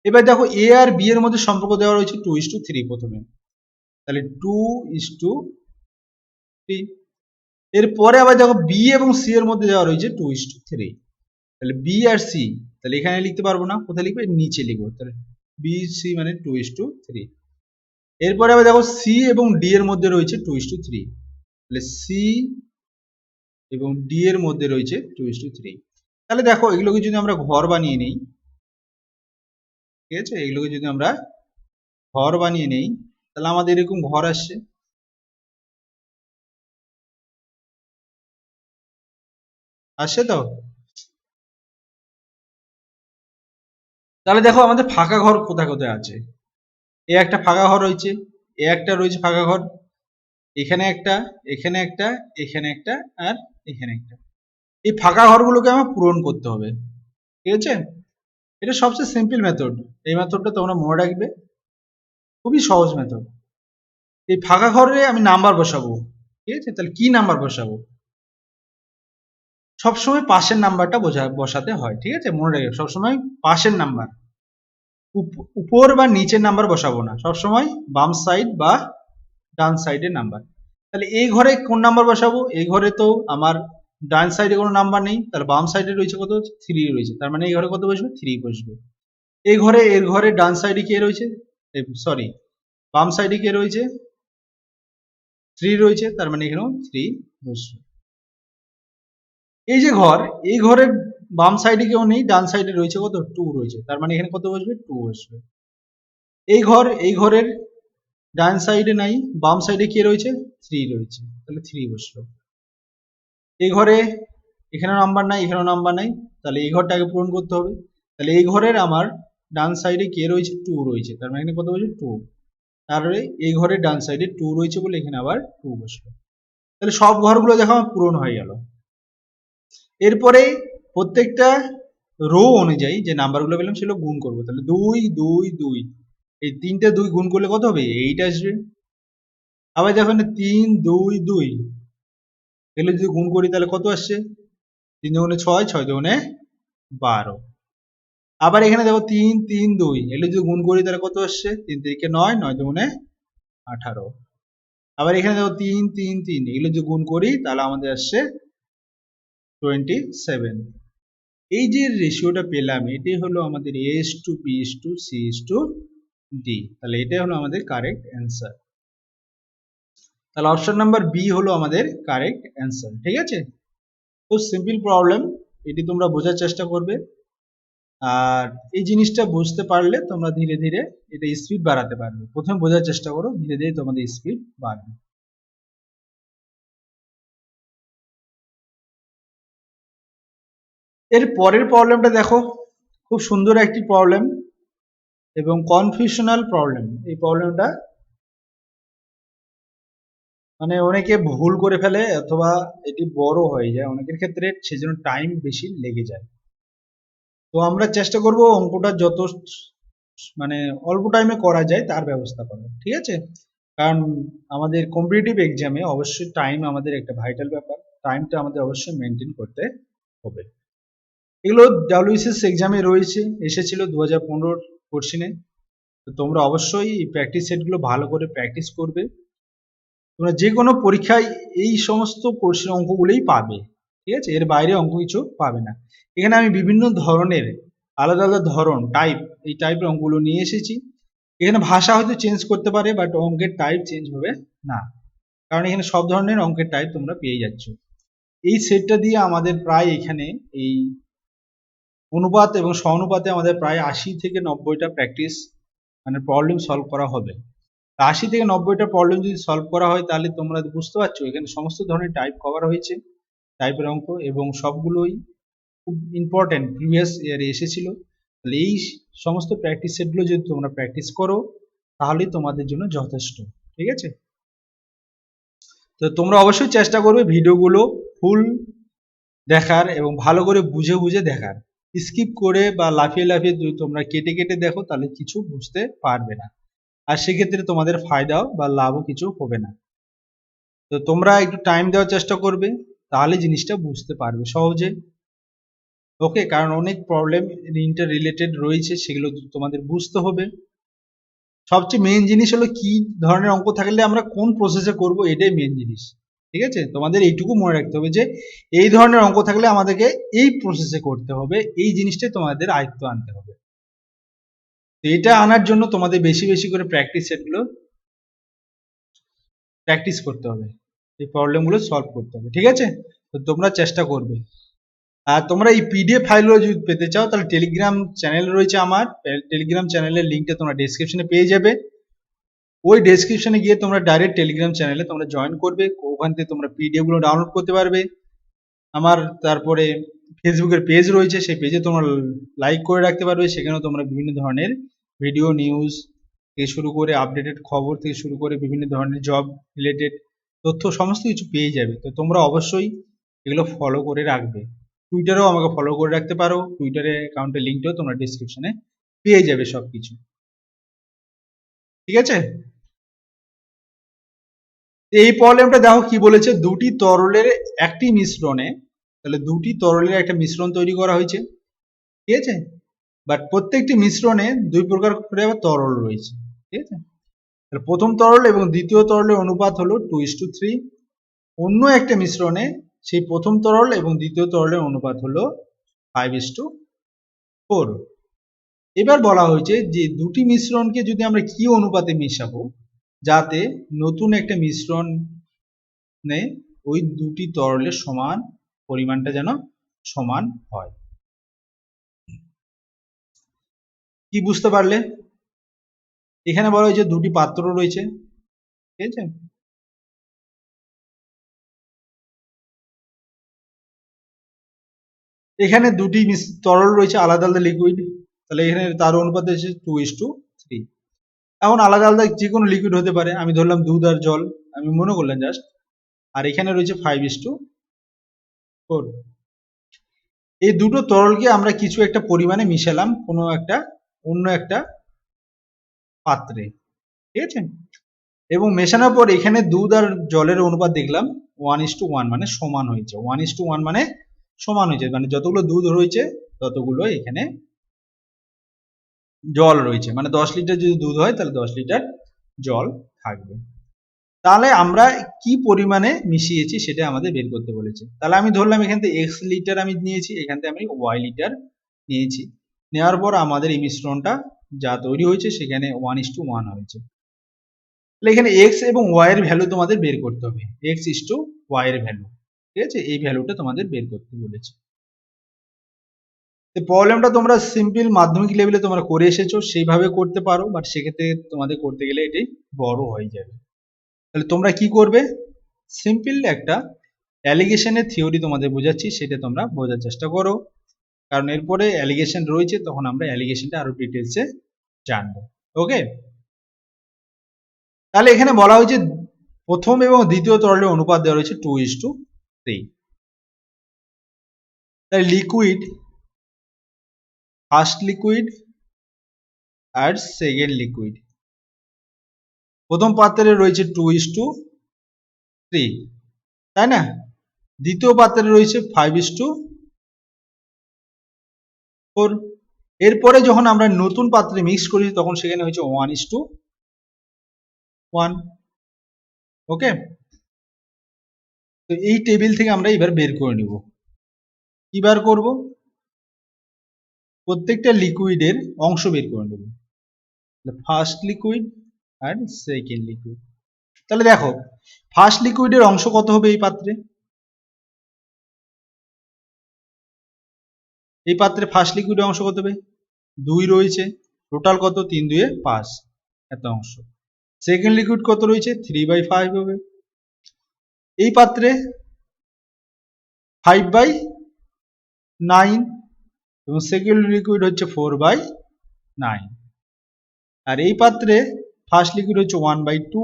এবার দেখো a আর b এর মধ্যে সম্পর্ক দেওয়া রয়েছে 2:3 প্রথমে, তাহলে 2:3। এরপরে আবার দেখো b এবং c এর মধ্যে দেওয়া রয়েছে 2:3, তাহলে b আর c, তাহলে এখানে লিখতে পারবো না, কোথায় লিখবে, নিচে লিখবো। তাহলে b c মানে 2:3। এরপরে আবার দেখো c এবং d এর মধ্যে রয়েছে 2:3, তাহলে c এবং d এর মধ্যে রয়েছে 2:3। তাহলে দেখো এগুলোকে যদি আমরা ঘর বানিয়ে নেই, ঠিক আছে, এগুলোকে যদি আমরা ঘর বানিয়ে নেই, তাহলে আমাদের এরকম ঘর আসছে। আসছে তো? তাহলে দেখো আমাদের ফাঁকা ঘর কোথায় কোথায় আছে। এ একটা ফাঁকা ঘর রয়েছে, এ একটা রয়েছে ফাঁকা ঘর, এখানে একটা, এখানে একটা, এখানে একটা, আর এখানে একটা। এই ফাঁকা ঘরগুলোকে আমার পূরণ করতে হবে। ঠিক আছে, এটা সবচেয়ে সিম্পল মেথড। এই মেথডটা তোমরা মনে রাখবে, খুবই সহজ মেথড। এই ফাঁকা ঘরে আমি নাম্বার বসাবো। ঠিক আছে, তাহলে কি নাম্বার বসাবো, সবসময় পাশের নাম্বারটা বসাতে হয়। ঠিক আছে, মনে রাখবে সবসময় পাশের নাম্বার, উপর বা নিচের নাম্বার বসাবো না, সবসময় বাম সাইড বা ডান সাইডের নাম্বার। তাহলে এই ঘরে কোন নাম্বার বসাবো, এই ঘরে তো আমার ডান সাইডে কোনো নাম্বার নেই, তাহলে বাম সাইডে রয়েছে কত, 3 রয়েছে, তার মানে এই ঘরে কত বসবে, 3 বসবে। এই ঘরে, এর ঘরে ডান সাইডে কে রয়েছে, সরি বাম সাইডে কে রয়েছে, 3 রয়েছে, তার মানে এখানেও 3 বসবে। এই যে ঘর, এই ঘরের বাম সাইডে কেউ নেই, ডান সাইডে রয়েছে কত, 2 রয়েছে, তার মানে এখানে কত বসবে, 2 বসবে। এই ঘর, এই ঘরের ডান সাইডে নাই, বাম সাইডে কে রয়েছে, 3 রয়েছে, তাহলে 3 বসলো। এই ঘরে এখানে নাম্বার নাই, এখানেও নাম্বার নাই, তাহলে এই ঘরটাকে পূরণ করতে হবে। তাহলে এই ঘরের আমার ডান সাইডে কে রয়েছে, 2 রয়েছে, তার মানে এখানে কত বসবে, 2। তাহলে এই ঘরের ডান সাইডে 2 রয়েছে বলে এখানে আবার 2 বসলো। তাহলে সব ঘরগুলো দেখো আমার পূরণ হয়ে গেল। এরপরে প্রত্যেকটা রো অনুযায়ী যে নাম্বারগুলো পেলাম সেগুলো গুণ করবো। তাহলে 2 2 2, এই 3টে 2 গুণ করলে কত হবে? 8 আসবে। আবার দেখো 3 2 2, এগুলো যদি গুণ করি তাহলে কত আসছে? 3 দুগুণে 6, 6 দুগুণে 12। আবার এখানে দেখো 3 3 2, এগুলো যদি গুণ করি তাহলে কত আসছে? 3 3 9, 9 দুগুণে 18। আবার এখানে দেখো 3 3 3, এগুলো যদি গুণ করি তাহলে আমাদের আসছে 27। এই যে রেশিওটা পেলাম এটাই হলো আমাদের A:B:C:D। তাহলে এটাই হলো আমাদের কারেক্ট অ্যান্সার। তাহলে অপশন নাম্বার বি হলো আমাদের কারেক্ট অ্যান্সার। ঠিক আছে, খুব সিম্পল প্রবলেম, এটি তোমরা বোঝার চেষ্টা করবে। আর এই জিনিসটা বুঝতে পারলে তোমরা ধীরে ধীরে এটা স্পিড বাড়াতে পারবে। প্রথমে বোঝার চেষ্টা করো, ধীরে ধীরে তোমাদের স্পিড বাড়বে। এর পরের প্রবলেমটা দেখো, খুব সুন্দর একটি প্রবলেম এবং কনফিউশনাল প্রবলেম। এই প্রবলেমটা মানে অনেকে ভুল করে ফেলে অথবা এটি বড় হয়ে যায় অনেকের ক্ষেত্রে, সেজন্য টাইম বেশি লেগে যায়। তো আমরা চেষ্টা করব অঙ্কটা যত মানে অল্প টাইমে করা যায় তার ব্যবস্থা করার। ঠিক আছে, কারণ আমাদের কম্পিটিটিভ এক্সামে অবশ্যই টাইম আমাদের একটা ভাইটাল ব্যাপার। টাইমটা আমাদের অবশ্যই মেনটেন করতে হবে। এগুলো ডাব্লিউবিসিএস এক্সামে রয়েছে, এসেছিল 2015 কোশ্চেনে। তো তোমরা অবশ্যই প্র্যাকটিস সেটগুলো ভালো করে প্র্যাকটিস করবে। তোমরা যে কোনো পরীক্ষায় এই সমস্ত কোশ্চেন অঙ্কগুলোই পাবে। ঠিক আছে, এর বাইরে অঙ্ক কিছু পাবে না। এখানে আমি বিভিন্ন ধরনের আলাদা আলাদা ধরন টাইপ, এই টাইপের অঙ্কগুলো নিয়ে এসেছি। এখানে ভাষা হয়তো চেঞ্জ করতে পারে, বাট অঙ্কের টাইপ চেঞ্জ হবে না, কারণ এখানে সব ধরনের অঙ্কের টাইপ তোমরা পেয়ে যাচ্ছ। এই সেটটা দিয়ে আমাদের প্রায় এখানে এই অনুপাত এবং সমানুপাতে আমাদের প্রায় 80 থেকে 90টা প্র্যাকটিস মানে প্রবলেম সলভ করা হবে। 80 থেকে 90টা প্রবলেম যদি সলভ করা হয় তাহলে তোমরা বুঝতে পারছো এখানে সমস্ত ধরনের টাইপ কভার হয়েছে, টাইপের অঙ্ক, এবং সবগুলোই খুব ইম্পর্টেন্ট, প্রিভিয়াস ইয়ারে এসেছিল। তাহলে এই সমস্ত প্র্যাকটিস সেটগুলো যদি তোমরা প্র্যাকটিস করো তাহলেই তোমাদের জন্য যথেষ্ট। ঠিক আছে, তো তোমরা অবশ্যই চেষ্টা করবে ভিডিওগুলো ফুল দেখার এবং ভালো করে বুঝে বুঝে দেখার। স্কিপ করে বা লাফিয়ে লাফিয়ে যদি তোমরা কেটে কেটে দেখো তাহলে কিছু বুঝতে পারবে না, আর সেক্ষেত্রে তোমাদের ফায়দাও বা লাভও কিছু হবে না। তো তোমরা একটু টাইম দেওয়ার চেষ্টা করবে, তাহলে জিনিসটা বুঝতে পারবে সহজে। ওকে, কারণ অনেক প্রবলেম ইন্টার রিলেটেড রয়েছে, সেগুলো তোমাদের বুঝতে হবে। সবচেয়ে মেন জিনিস হলো কি ধরনের অঙ্ক থাকলে আমরা কোন প্রসেসে করব, এটাই মেন জিনিস। ঠিক আছে, তোমাদের এইটুকু মনে রাখতে হবে যে এই ধরনের অঙ্ক থাকলে আমাদেরকে এই প্রসেসে করতে হবে, এই জিনিসটাই তোমাদের আয়ত্ত আনতে হবে। তো এটা আনার জন্য তোমাদের বেশি বেশি করে প্র্যাকটিস সেটগুলো প্র্যাকটিস করতে হবে, এই প্রবলেমগুলো সলভ করতে হবে। ঠিক আছে, তো তোমরা চেষ্টা করবে। আর তোমরা এই পিডিএফ ফাইলগুলো যদি পেতে চাও তাহলে টেলিগ্রাম চ্যানেল রয়েছে আমার, টেলিগ্রাম চ্যানেলের লিঙ্কটা তোমরা ডেসক্রিপশনে পেয়ে যাবে। ওই ডেসক্রিপশনে গিয়ে তোমরা ডাইরেক্ট টেলিগ্রাম চ্যানেলে তোমরা জয়েন করবে, ওখান থেকে তোমরা পিডিএফ গুলো ডাউনলোড করতে পারবে। আমার তারপরে ফেসবুকের পেজ রয়েছে, সেই পেজে তোমরা লাইক করে রাখতে পারবে, সেখানেও তোমরা বিভিন্ন ধরনের ভিডিও, নিউজ থেকে শুরু করে আপডেটেড খবর থেকে শুরু করে বিভিন্ন ধরনের জব রিলেটেড তথ্য সমস্ত কিছু পেয়ে যাবে। তো তোমরা অবশ্যই এগুলো ফলো করে রাখবে। টুইটারেও আমাকে ফলো করে রাখতে পারো, টুইটারে অ্যাকাউন্টের লিঙ্কটাও তোমরা ডিসক্রিপশনে পেয়ে যাবে সবকিছু। ঠিক আছে, এই প্রবলেমটা দেখো কি বলেছে, দুটি তরলের একটি মিশ্রণে, তাহলে দুটি তরলের একটা মিশ্রণ তৈরি করা হয়েছে। ঠিক আছে, বাট প্রত্যেকটি মিশ্রণে দুই প্রকার করে আবার তরল রয়েছে। ঠিক আছে, তাহলে প্রথম তরল এবং দ্বিতীয় তরলের অনুপাত হলো 2:3। অন্য একটা মিশ্রণে সেই প্রথম তরল এবং দ্বিতীয় তরলের অনুপাত হলো 5:4। এবার বলা হয়েছে যে দুটি মিশ্রণকে যদি আমরা কি অনুপাতে মিশাবো যাতে নতুন একটা মিশ্রণে ওই দুটি তরলের সমান পরিমাণটা যেন সমান হয়। কি বুঝতে পারলে? এখানে বলা হয়েছে দুটি পাত্র রয়েছে। ঠিক আছে, এখানে দুটি তরল রয়েছে আলাদা আলাদা লিকুইড, তাহলে এখানে তার অনুপাত হচ্ছে 2:3। এখন আলাদা আলাদা যে কোনো লিকুইড হতে পারে, আমি ধরলাম দুধ আর জল, আমি মনে করলাম জাস্ট। আর এখানে রয়েছে 5:4। এই দুটো তরলকে আমরা কিছু একটা পরিমাণে মিশালাম কোনো একটা অন্য একটা পাত্রে, ঠিক আছে। এবং মেশানোর পর এখানে দুধ আর জলের অনুপাত দেখলাম 1:1 মানে সমান হয়েছে। 1:1 মানে সমান হয়েছে, মানে যতগুলো দুধ রয়েছে ততগুলো এখানে জল রয়েছে। মানে 10 লিটার যদি দুধ হয় তাহলে 10 লিটার জল থাকবে। তাহলে আমরা কি পরিমাণে মিশিয়েছি সেটা আমাদের বের করতে বলেছে। তাহলে আমি ধরলাম এখান থেকে x লিটার আমি নিয়েছি, এখান থেকে আমি y লিটার নিয়েছি। নেওয়ার পর আমাদের এই মিশ্রণটা যা তৈরি হয়েছে সেখানে 1:1 হয়েছে। তাহলে এখানে x এবং y এর ভ্যালু তোমাদের বের করতে হবে। x:y এর ভ্যালু, ঠিক আছে, এই ভ্যালুটা তোমাদের বের করতে বলেছে। এই প্রবলেমটা তোমরা সিম্পল মাধ্যমিক লেভেলে তোমরা করে এসেছো, সেইভাবে করতে পারো, বাট সেক্ষেত্রে তোমাদের করতে গেলে এটি বড় হয়ে যাবে। তাহলে তোমরা কি করবে, সিম্পল একটা অ্যালিগেশনের থিওরি তোমাদের বোঝাচ্ছি, সেটা তোমরা বোঝার চেষ্টা করো, কারণ এরপরে অ্যালিগেশন রয়েছে, তখন আমরা অ্যালিগেশনটা আরো ডিটেলসে জানবো। ওকে, তাহলে এখানে বলা হয়েছে প্রথম এবং দ্বিতীয় তরলের অনুপাত দেওয়া রয়েছে 2:3। তাই লিকুইড, ফার্স্ট লিকুইড আর সেকেন্ড লিকুইড, প্রথম পাত্রে রয়েছে 2:3, তাই না। দ্বিতীয় পাত্রে রয়েছে 5:4। এরপরে যখন আমরা নতুন পাত্রে মিক্স করি তখন সেখানে হয়েছে 1:1। ওকে, তো এই টেবিল থেকে আমরা এবার বের করে নিব। কি বার করব, প্রত্যেকটা লিকুইডের অংশ বের করে নেব, ফার্স্ট লিকুইড আর সেকেন্ড লিকুইড। তাহলে দেখো ফার্স্ট লিকুইডের অংশ কত হবে এই পাত্রে, এই পাত্রে ফার্স্ট লিকুইডের অংশ কত হবে, 2 রয়েছে, টোটাল কত, 3 × 2 = 5, এত অংশ। সেকেন্ড লিকুইড কত রয়েছে, 3/5 হবে। এই পাত্রে 5/9 এবং সেকেন্ড লিকুইড হচ্ছে 4/9। আর এই পাত্রে ফার্স্ট লিকুইড হচ্ছে 1/2,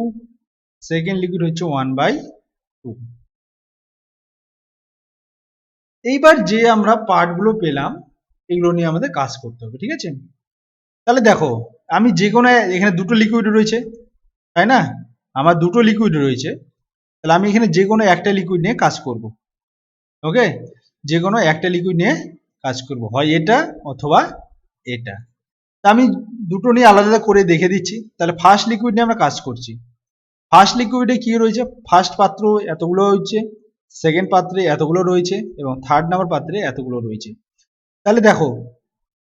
সেকেন্ড লিকুইড হচ্ছে 1/2। এইবার যে আমরা পার্টগুলো পেলাম এগুলো নিয়ে আমাদের কাজ করতে হবে, ঠিক আছে। তাহলে দেখো আমি যে কোনো, এখানে দুটো লিকুইড রয়েছে, তাই না, আমার দুটো লিকুইড রয়েছে, তাহলে আমি এখানে যে কোনো একটা লিকুইড নিয়ে কাজ করব। ওকে, যে কোনো একটা লিকুইড নিয়ে কাজ করব, হয় এটা অথবা এটা। তা আমি দুটো নিয়ে আলাদা আলাদা করে দেখে দিচ্ছি। তাহলে ফার্স্ট লিকুইড নিয়ে আমরা কাজ করছি। ফার্স্ট লিকুইডে কি রয়েছে, ফার্স্ট পাত্র এতগুলো রয়েছে, সেকেন্ড পাত্রে এতগুলো রয়েছে এবং থার্ড নাম্বার পাত্রে এতগুলো রয়েছে। তাহলে দেখো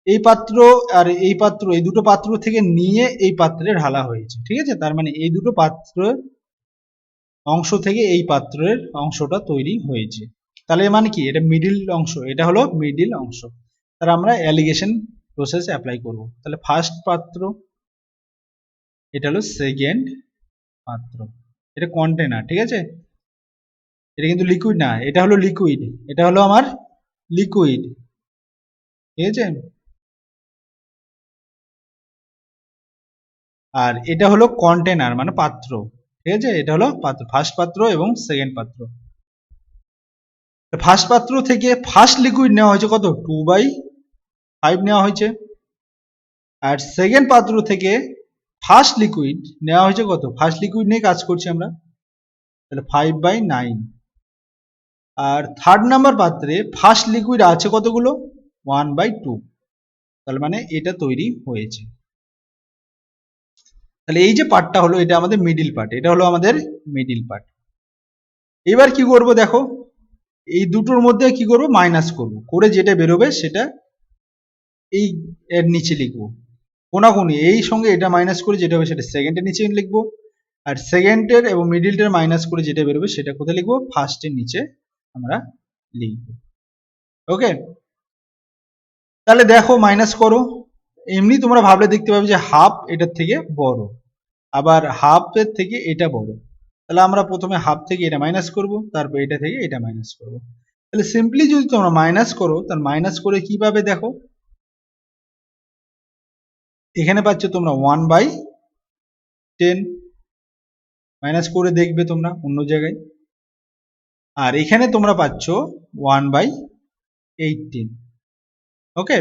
এই পাত্র আর এই পাত্র, এই দুটো পাত্র থেকে নিয়ে এই পাত্রে ঢালা হয়েছে, ঠিক আছে। তার মানে এই দুটো পাত্র অংশ থেকে এই পাত্রের অংশটা তৈরি হয়েছে। তাহলে মানে কি, এটা মিডিল অংশ, এটা হলো মিডিল অংশ। তাহলে আমরা অ্যালিগেশন প্রসেস অ্যাপ্লাই করব। তাহলে ফার্স্ট পাত্র, এটা হলো সেকেন্ড পাত্র, এটা কন্টেনার, ঠিক আছে, এটা কিন্তু লিকুইড না, এটা হলো লিকুইড, এটা হলো আমার লিকুইড, ঠিক আছে। আর এটা হলো কন্টেনার মানে পাত্র, ঠিক আছে, এটা হলো পাত্র, ফার্স্ট পাত্র এবং সেকেন্ড পাত্র। ফার্স্ট পাত্র থেকে ফার্স্ট লিকুইড নেওয়া হয়েছে কত, 2/5 নেওয়া হয়েছে। আর সেকেন্ড পাত্র থেকে ফার্স্ট লিকুইড নেওয়া হয়েছে কত, ফার্স্ট লিকুইড নিয়ে কাজ করছি আমরা, তাহলে 5/9। আর থার্ড নাম্বার পাত্রে ফার্স্ট লিকুইড আছে কতগুলো, 1/2, তাহলে মানে এটা তৈরি হয়েছে। তাহলে এই যে পার্টটা হলো এটা আমাদের মিডিল পার্ট, এটা হলো আমাদের মিডিল পার্ট। এবার কি করব দেখো, এই দুটোর মধ্যে কি করব, মাইনাস করব, করে যেটা বেরোবে সেটা এই এর নিচে লিখবো, কোনাকুনি এই সঙ্গে এটা মাইনাস করে যেটা হবে সেটা সেকেন্ডের নিচে লিখবো, আর সেকেন্ডের এবং মিডিলটার মাইনাস করে যেটা বেরোবে সেটা কোথায় লিখবো, ফার্স্টের নিচে আমরা লিখবো। ওকে, তাহলে দেখো মাইনাস করো, এমনি তোমরা ভাবলে দেখতে পাবে যে হাফ এটার থেকে বড়, আবার হাফের থেকে এটা বড়। তাহলে আমরা প্রথমে হাফ থেকে এটা মাইনাস করব, তারপর এটা থেকে এটা মাইনাস করব। তাহলে সিম্পলি যদি তোমরা মাইনাস করো, তাহলে মাইনাস করে কি পাবে দেখো, এখানে পাচ্ছ তোমরা 1/10, মাইনাস করে দেখবে তোমরা অন্য জায়গায়। আর এখানে তোমরা পাচ্ছ 1/18। ওকে,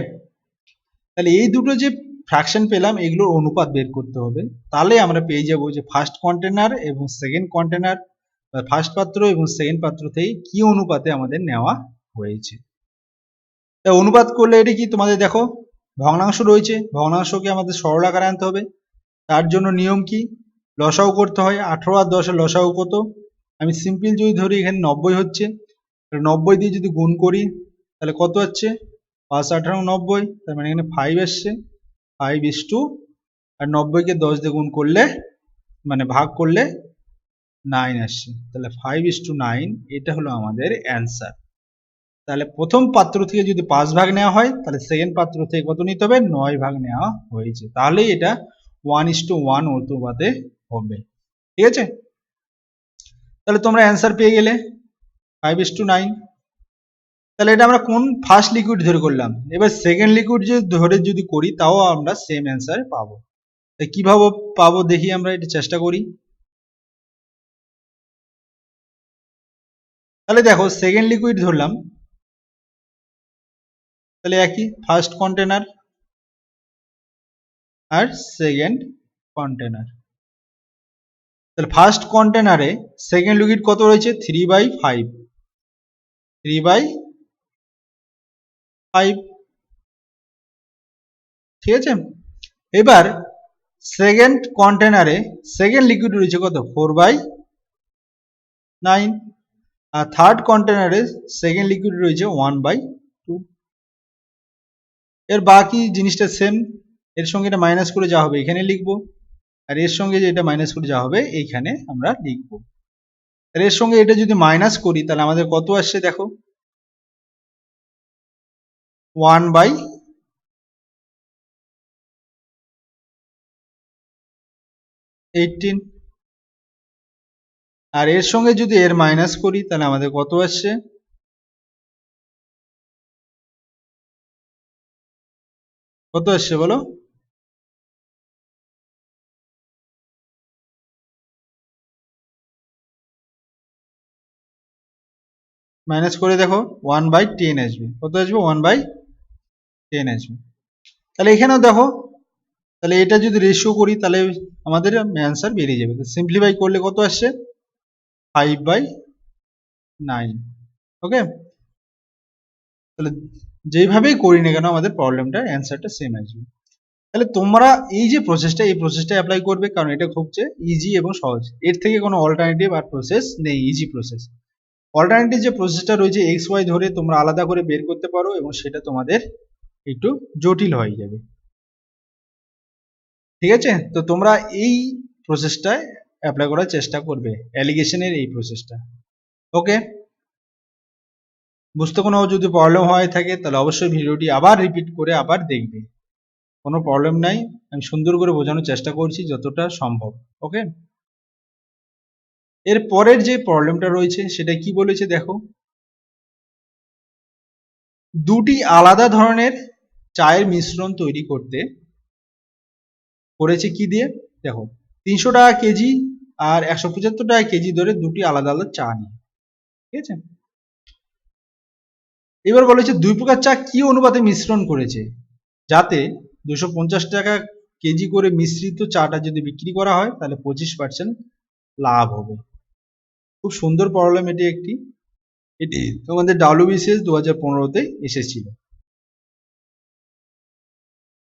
তাহলে এই দুটো যে ফ্র্যাকশন পেলাম এগুলোর অনুপাত বের করতে হবে, তাহলে আমরা পেয়ে যাবো যে ফার্স্ট কন্টেনার এবং সেকেন্ড কন্টেনার, ফার্স্ট পাত্র এবং সেকেন্ড পাত্র থেকে কি অনুপাতে আমাদের নেওয়া হয়েছে। তা অনুপাত করলে এটা কি তোমাদের দেখো ভগ্নাংশ রয়েছে, ভগ্নাংশকে আমাদের সরল আকারে আনতে হবে। তার জন্য নিয়ম কি, লসাগু করতে হয়। 18 আর 10 এর লসাগু কত, আমি সিম্পল যদি ধরি এখানে 90 হচ্ছে, 90 দিয়ে যদি গুণ করি তাহলে কত হচ্ছে 5 18 90, তার মানে এখানে 5 আসছে, 5:, আর 90 কে 10 দিয়ে গুণ করলে মানে ভাগ করলে 9 আসছে, তাহলে 5:9 এটা হলো আমাদের অ্যান্সার। তাহলে প্রথম পাত্র থেকে যদি 5 ভাগ নেওয়া হয় তাহলে সেকেন্ড পাত্র থেকে কত নিতে হবে, 9 ভাগ নেওয়া হয়েছে, তাহলেই এটা 1:1 অনুপাতে হবে। ঠিক আছে, তাহলে তোমরা অ্যান্সার পেয়ে গেলে 5:9। তাহলে এটা আমরা কোন ফার্স্ট লিকুইড ধরে করলাম, এবার সেকেন্ড লিকুইড ধরে যদি করি তাও আমরা সেম অ্যান্সার পাবো। কিভাবে পাবো দেখি আমরা এটা চেষ্টা করি। তাহলে দেখো সেকেন্ড লিকুইড ধরলাম, তাহলে একই ফার্স্ট কন্টেনার আর সেকেন্ড কন্টেনার। তাহলে ফার্স্ট কন্টেনারে সেকেন্ড লিকুইড কত রয়েছে 3/5, 3/5। ঠিক আছে, এবার সেকেন্ড কন্টেনারে সেকেন্ড লিকুইড রয়েছে কত 4/9, আর থার্ড কন্টেনারে সেকেন্ড লিকুইড রয়েছে 1/2। এর বাকি জিনিসটা সেম, এর সঙ্গে এটা মাইনাস করে যা হবে এখানে লিখবো, আর এর সঙ্গে যে এটা মাইনাস করে যা হবে এইখানে আমরা লিখবো। আর এর সঙ্গে এটা যদি মাইনাস করি তাহলে আমাদের কত আসছে দেখো 1/18, আর এর সঙ্গে যদি এর মাইনাস করি তাহলে আমাদের কত আসছে, কত আসছে বলো, মাইনাস করে দেখো 1/10 আসবে, কত আসবে 1/10 আসবে। তাহলে এখানেও দেখো, তাহলে এটা যদি রেশিও করি তাহলে আমাদের অ্যান্সার বেরিয়ে যাবে। সিম্পলিফাই করলে কত আসছে 5/9। ওকে, তাহলে যেইভাবেই করি না কেন আমাদের প্রবলেমটার অ্যান্সারটা সেম আসবে। তাহলে তোমরা এই যে প্রসেসটা, এই প্রসেসটা অ্যাপ্লাই করবে, কারণ এটা খুব ইজি এবং সহজ, এর থেকে কোনো অল্টারনেটিভ আর প্রসেস নেই, ইজি প্রসেস। অল্টারনেটিভ যে প্রসেসটা রয়েছে এক্স ওয়াই ধরে তোমরা আলাদা করে বের করতে পারো এবং সেটা তোমাদের একটু জটিল হয়ে যাবে। ঠিক আছে, তো তোমরা এই প্রসেসটায় অ্যাপ্লাই করার চেষ্টা করবে, অ্যালিগেশনের এই প্রসেসটা। ওকে, বুঝতে কোনো যদি প্রবলেম হয়ে থাকে তাহলে অবশ্যই ভিডিওটি আবার রিপিট করে আবার দেখবে, কোনো প্রবলেম নাই, আমি সুন্দর করে বোঝানোর চেষ্টা করছি যতটা সম্ভব। ওকে, এর পরের যে প্রবলেমটা রয়েছে সেটা কি বলেছে দেখো, দুটি আলাদা ধরনের চায়ের মিশ্রণ তৈরি করতে করেছে কি দিয়ে, দেখো 300 টাকা কেজি আর 175 টাকা কেজি ধরে দুটি আলাদা আলাদা চা নিয়ে। ঠিক আছে, এবার বলেছে দুই প্রকার চা কি অনুপাতে মিশ্রণ করেছে যাতে 250 টাকা কেজি করে মিশ্রিত চাটা যদি বিক্রি করা হয় তাহলে 25% লাভ হবে। খুব সুন্দর প্রবলেম এটি একটি, এটি তোমাদের WBCS 2015-তে এসেছিল।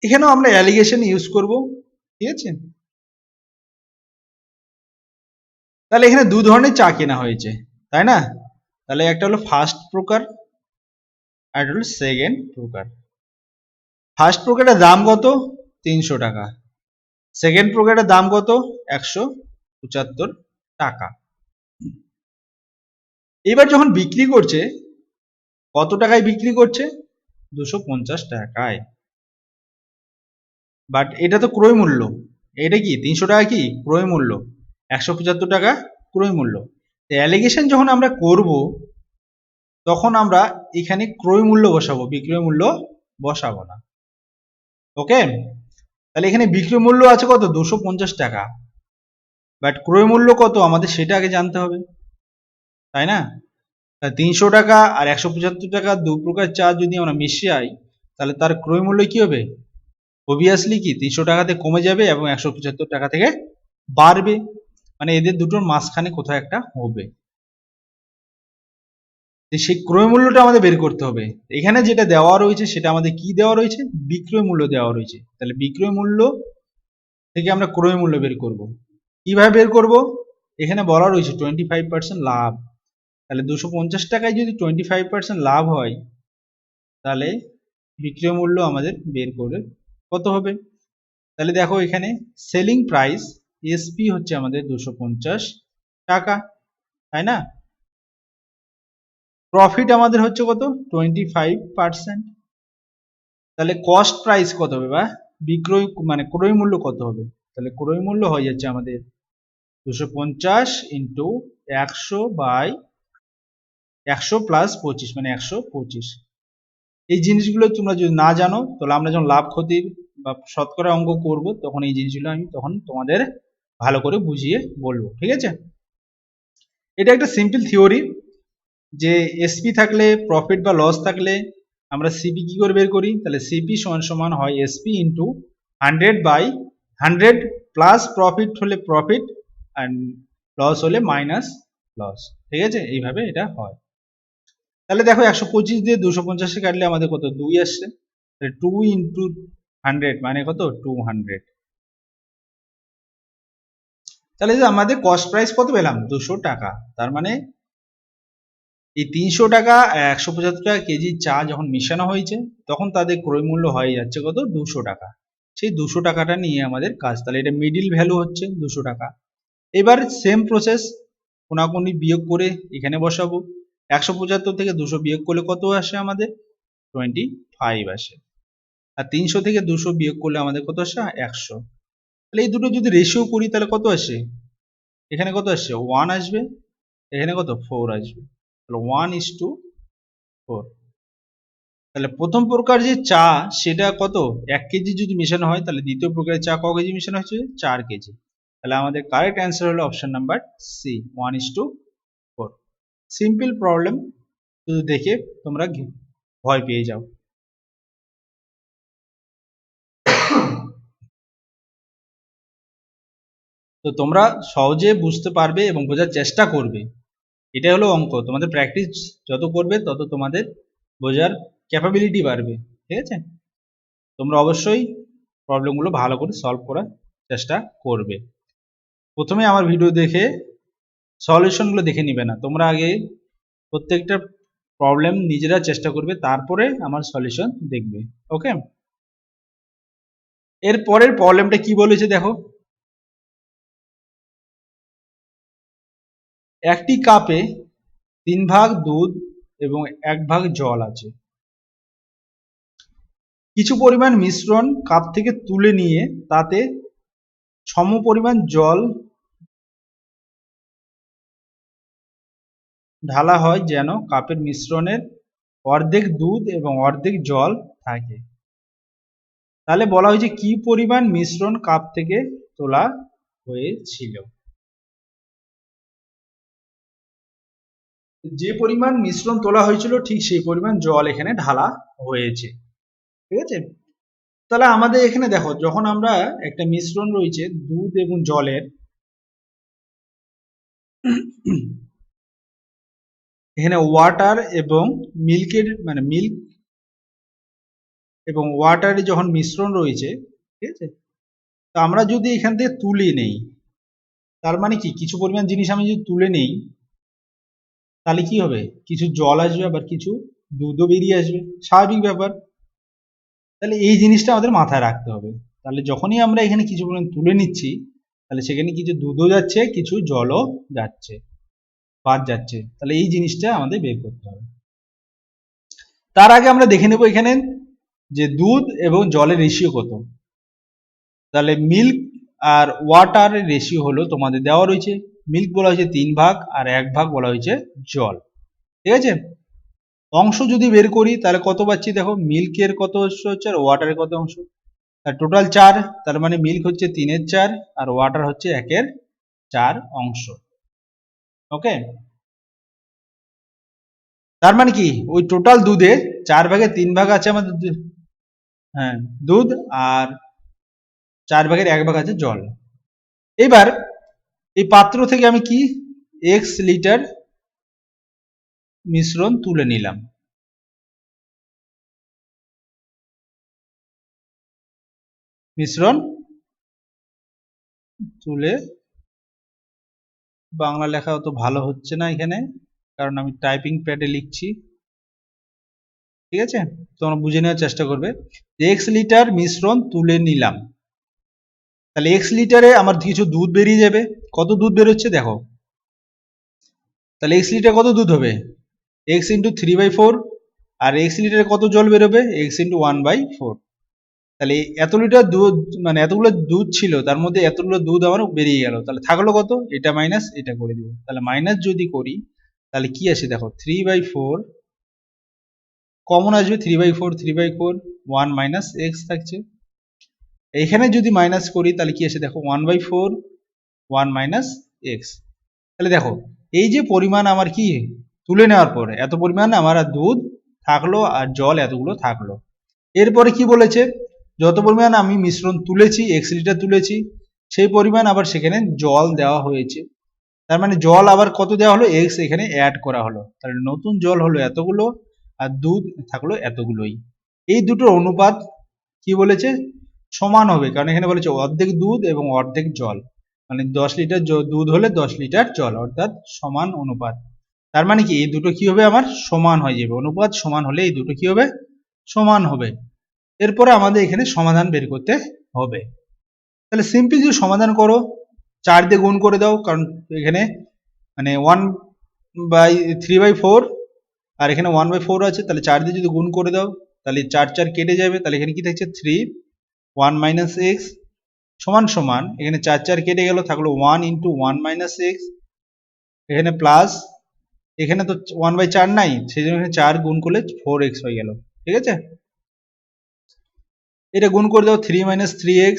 এখানেও আমরা অ্যালিগেশন ইউজ করব। ঠিক আছে, তাহলে এখানে দু ধরনের চা কেনা হয়েছে, তাই না? তাহলে একটা হলো ফার্স্ট প্রকার আর একটা হলো সেকেন্ড প্রকার। ফার্স্ট প্রকারের দাম কত 300 টাকা, সেকেন্ড প্রকারের দাম কত 175 টাকা। এবার যখন বিক্রি করছে কত টাকায় বিক্রি করছে 250 টাকায়, বাট এটা তো ক্রয় মূল্য, এটা কি 300 টাকা কি ক্রয় মূল্য, 175 টাকা ক্রয় মূল্য। অ্যালিগেশন যখন আমরা করব তখন আমরা এখানে ক্রয় মূল্য বসাবো, বিক্রয় মূল্য বসাবো না। ওকে, তাহলে এখানে বিক্রয় মূল্য আছে কত 250 টাকা, বাট ক্রয় মূল্য কত আমাদের সেটা আগে জানতে হবে, তাই না? 300 টাকা আর 175 টাকা দু প্রকার চা যদি আমরা মিশাই তাহলে তার ক্রয় মূল্য কি হবে? অবভিয়াসলি কি 300 টাকাতে কমে যাবে এবং 175 টাকা থেকে বাড়বে, মানে এদের দুটোর মাঝখানে কোথাও একটা হবে। সেই ক্রয় মূল্যটা আমাদের বের করতে হবে। এখানে যেটা দেওয়া রয়েছে সেটা আমাদের কি দেওয়া রয়েছে? বিক্রয় মূল্য দেওয়া রয়েছে। তাহলে বিক্রয় মূল্য থেকে আমরা ক্রয় মূল্য বের করব। কিভাবে বের করব? এখানে বলা রয়েছে 25% লাভ। তাহলে 250 টাকায় যদি 25% লাভ হয় তাহলে বিক্রয় মূল্য আমাদের বের করে কত হবে? তাহলে দেখো এখানে সেলিং প্রাইস এসপি হচ্ছে আমাদের 250 টাকা, তাই না? প্রফিট আমাদের হচ্ছে কত? 25%। তাহলে কস্ট প্রাইস কত হবে বা বিক্রয় মানে ক্রয় মূল্য কত হবে? তাহলে ক্রয় মূল্য হয়ে যাচ্ছে আমাদের 250 ইন্টু 100 বাই 100 প্লাস 25 মানে 125। এই জিনিসগুলো তোমরা যদি না জানো তাহলে আমরা যখন লাভ ক্ষতির বা শতকরা অঙ্ক করব তখন এই জিনিসগুলো আমি তখন তোমাদের ভালো করে বুঝিয়ে বলবো, ঠিক আছে? এটা একটা সিম্পল থিওরি যে এসপি থাকলে প্রফিট বা লস থাকলে আমরা সিপি কি করে বের করি? তাহলে সিপি সমান সমান হয় SP into 100 by 100 plus profit হলে প্রফিট অ্যান্ড লস হলে মাইনাস লস, ঠিক আছে? এইভাবে এটা হয়। তাহলে দেখো 125 দিয়ে 250 কাটলে আমাদের কত? 2 আসছে। 2 ইন্টু 100 মানে কত? 200। তাহলে যে আমাদের কস্ট প্রাইস কত পেলাম? 200 টাকা। তার মানে এই 300 টাকা 175 টাকা কেজি চা যখন মিশানো হয়েছে তখন তাদের ক্রয় মূল্য হয়ে যাচ্ছে কত? 200 টাকা। সেই 200 টাকাটা নিয়ে আমাদের কাজ। তাহলে এটা মিডিল ভ্যালু হচ্ছে 200 টাকা। এবার সেম প্রসেস কোনাকুনি বিয়োগ করে এখানে বসাবো। 175 থেকে 200 বিয়োগ করলে কত আসে আমাদের? 25 আসে। আর 300 থেকে 200 বিয়োগ করলে আমাদের কত আসে? 100। তাহলে এই দুটো যদি রেশিও করি তাহলে কত আসে? এখানে কত আসছে? 1 আসবে, এখানে কত? 4 আসবে। তাহলে 1:4। তাহলে প্রথম প্রকার যে চা সেটা কত? 1 কেজি যদি মেশানো হয় তাহলে দ্বিতীয় প্রকারের চা ক কেজি মেশানো হয়েছে? 4 কেজি। তাহলে আমাদের কারেক্ট অ্যান্সার হলো option number C, 1:4। Simple problem, শুধু দেখে তোমরা ভয় পেয়ে যাও। তো তোমরা সহজে বুঝতে পারবে এবং বোঝার চেষ্টা করবে, এটা হলো অঙ্ক। তোমাদের প্র্যাকটিস যত করবে তত তোমাদের বোঝার ক্যাপাবিলিটি বাড়বে, ঠিক আছে? তোমরা অবশ্যই প্রবলেমগুলো ভালো করে সলভ করার চেষ্টা করবে। প্রথমে আমার ভিডিও দেখে সলিউশনগুলো দেখে নিবে না, তোমরা আগে প্রত্যেকটা প্রবলেম নিজেরা চেষ্টা করবে, তারপরে আমার সলিউশন দেখবে। ওকে, এর পরের প্রবলেমটা কি বলেছে দেখো। একটি কাপে 3 ভাগ দুধ এবং 1 ভাগ জল আছে। কিছু পরিমাণ মিশ্রণ কাপ থেকে তুলে নিয়ে তাতে সমপরিমাণ জল ঢালা হয় যেন কাপের মিশ্রণের অর্ধেক দুধ এবং অর্ধেক জল থাকে। তাহলে বলা হয়েছে কি পরিমাণ মিশ্রণ কাপ থেকে তোলা হয়েছিল। যে পরিমাণ মিশ্রণ তোলা হয়েছিল ঠিক সেই পরিমাণ জল এখানে ঢালা হয়েছে, ঠিক আছে? তাহলে আমাদের এখানে দেখো, যখন আমরা একটা মিশ্রণ রয়েছে দুধ এবং জলের, এখানে ওয়াটার এবং মিল্কের মানে মিল্ক এবং ওয়াটারের যখন মিশ্রণ রয়েছে, ঠিক আছে? তো আমরা যদি এখান থেকে তুলে নেই, তার মানে কি কিছু পরিমাণ জিনিস আমি যদি তুলে নেই তাহলে কি হবে? কিছু জল আসবে আবার কিছু দুধও বেরিয়ে আসবে, স্বাভাবিক ব্যাপার। তাহলে এই জিনিসটা আমাদের মাথায় রাখতে হবে। তাহলে যখনই আমরা এখানে কিছু পরিমাণ তুলে নিচ্ছি তাহলে সেখানে কিছু দুধও যাচ্ছে কিছু জলও যাচ্ছে, বাদ যাচ্ছে। তাহলে এই জিনিসটা আমাদের বের করতে হবে। তার আগে আমরা দেখে নেব এখানে যে দুধ এবং জলের রেশিও কত। তাহলে মিল্ক আর ওয়াটারের রেশিও হলো তোমাদের দেওয়া রয়েছে, মিল্ক বলা হয়েছে 3 ভাগ আর 1 ভাগ বলা হয়েছে জল, ঠিক আছে? অংশ যদি বের করি তাহলে কত পাচ্ছি দেখো, মিল্কের কত অংশ হচ্ছে আর ওয়াটারের কত অংশ। টোটাল 4, তার মানে মিল্ক হচ্ছে 3/4 আর ওয়াটার হচ্ছে 1/4 অংশ। ওকে, তার মানে কি ওই টোটাল দুধের 4/3 আছে আমাদের হ্যাঁ দুধ, আর 4/1 আছে জল। এবার এই পাত্র থেকে আমি কি x লিটার মিশ্রণ তুলে নিলাম। মিশ্রণ তুলে, বাংলা লেখা অত ভালো হচ্ছে না এখানে, কারণ আমি টাইপিং প্যাডে লিখছি। ঠিক আছে, তোমরা বুঝে নেওয়ার চেষ্টা করবে যে x লিটার মিশ্রণ তুলে নিলাম। তাহলে x লিটারে আমার কিছু দুধ বেরিয়ে যাবে। কত দুধ বেরোচ্ছে দেখো, তাহলে x লিটার কত দুধ হবে, x ইন্টু 3/4, আর x লিটারে কত জল বেরোবে, x ইন্টু 1/4। তাহলে এত লিটার দুধ, মানে এতগুলো দুধ ছিল, তার মধ্যে এতগুলো দুধ আমার বেরিয়ে গেল। তাহলে থাকলো কত, এটা মাইনাস এটা করে দিব। তাহলে মাইনাস যদি করি তাহলে কি আসে দেখো, 3/4 কমন আসবে, 3/4 3/4, 1 মাইনাস এক্স থাকছে। এইখানে যদি মাইনাস করি তাহলে কি আসে দেখো, 1/4 1 মাইনাস এক্স। তাহলে দেখো এই যে পরিমাণ আমার কি তুলে নেওয়ার পরে এত পরিমাণ আমার আর দুধ থাকলো আর জল এতগুলো থাকলো। এরপরে কি বলেছে, যত পরিমাণ আমি মিশ্রণ তুলেছি x লিটার তুলেছি, সেই পরিমাণ আবার সেখানে জল দেওয়া হয়েছে। তার মানে জল আবার কত দেওয়া হলো, x এখানে অ্যাড করা হলো। তাহলে নতুন জল হলো এতগুলো আর দুধ থাকলো এতগুলোই। এই দুটোর অনুপাত কি বলেছে, সমান হবে, কারণ এখানে বলেছে অর্ধেক দুধ এবং অর্ধেক জল, মানে 10 লিটার দুধ হলে 10 লিটার জল, অর্থাৎ সমান অনুপাত। তার মানে কি এই দুটো কি হবে, আমার সমান হয়ে যাবে। অনুপাত সমান হলে এই দুটো কি হবে, সমান হবে। এরপরে আমাদের এখানে সমাধান বের করতে হবে। তাহলে সিম্পল যদি সমাধান করো, 4 দিয়ে গুণ করে দাও, কারণ এখানে মানে 1/3/4 আর এখানে 1/4 আছে, তাহলে 4 দিয়ে যদি গুণ করে দাও তাহলে 4 4 কেটে যাবে। তাহলে এখানে কি থাকছে 3 1 মাইনাস এক্স সমান সমান, এখানে 4 4 কেটে গেল, থাকলো 1 ইন্টু 1 মাইনাস এক্স, এখানে প্লাস, এখানে তো 1/4 নাই, সেই জন্য এখানে 4 গুণ করলে 4x হয়ে গেল। ঠিক আছে, এটা গুণ করে দাও, 3 minus 3x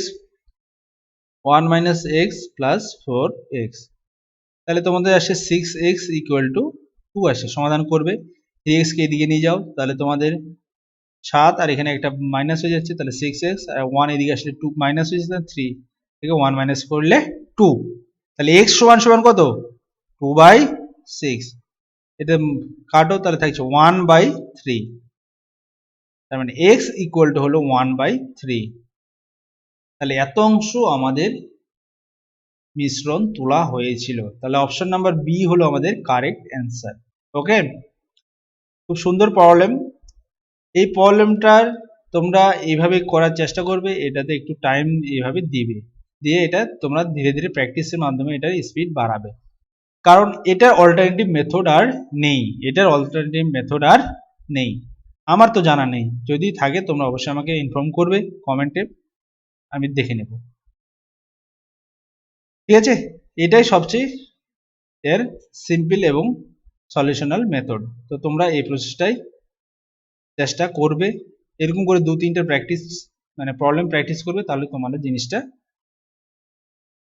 1 minus x plus 4x, তাহলে তোমাদের আসে 6x ইকুয়াল টু 2 আসে। সমাধান করবে, 3x কে এদিকে নিয়ে যাও, তাহলে তোমাদের 7 আর এখানে একটা মাইনাস হয়ে যাচ্ছে, তাহলে 6x আর 1 এদিকে আসলে 2 মাইনাস হয়ে যাচ্ছে, 3 থেকে 1 মাইনাস করলে 2। তাহলে x সমান সমান কত, 2/6। এটা কাটো, তাহলে থাকছে 1/3। তার মানে x ইকুয়াল টু হলো 1/3। তাহলে এত অংশ আমাদের মিশ্রণ তোলা হয়েছিল। তাহলে অপশন নাম্বার বি হলো আমাদের কারেক্ট অ্যান্সার। ওকে, খুব সুন্দর প্রবলেম। এই প্রবলেমটার তোমরা এইভাবে করার চেষ্টা করবে, এটাতে একটু টাইম এইভাবে দিবে, দিয়ে এটা তোমরা ধীরে ধীরে প্র্যাকটিসের মাধ্যমে এটার স্পিড বাড়াবে। কারণ এটার অল্টারনেটিভ মেথড আর নেই, এটার অল্টারনেটিভ মেথড আর নেই, আমার তো জানা নেই। যদি থাকে তোমরা অবশ্যই আমাকে ইনফর্ম করবে কমেন্টে, আমি দেখে নেব। ঠিক আছে, এটাই সবচেয়ে এর সিম্পল এবং সলিউশনাল মেথড। তো তোমরা এই প্রসেসটাই চেষ্টা করবে, এরকম করে 2-3টে প্র্যাকটিস মানে প্রবলেম প্র্যাকটিস করবে, তাহলে তোমাদের জিনিসটা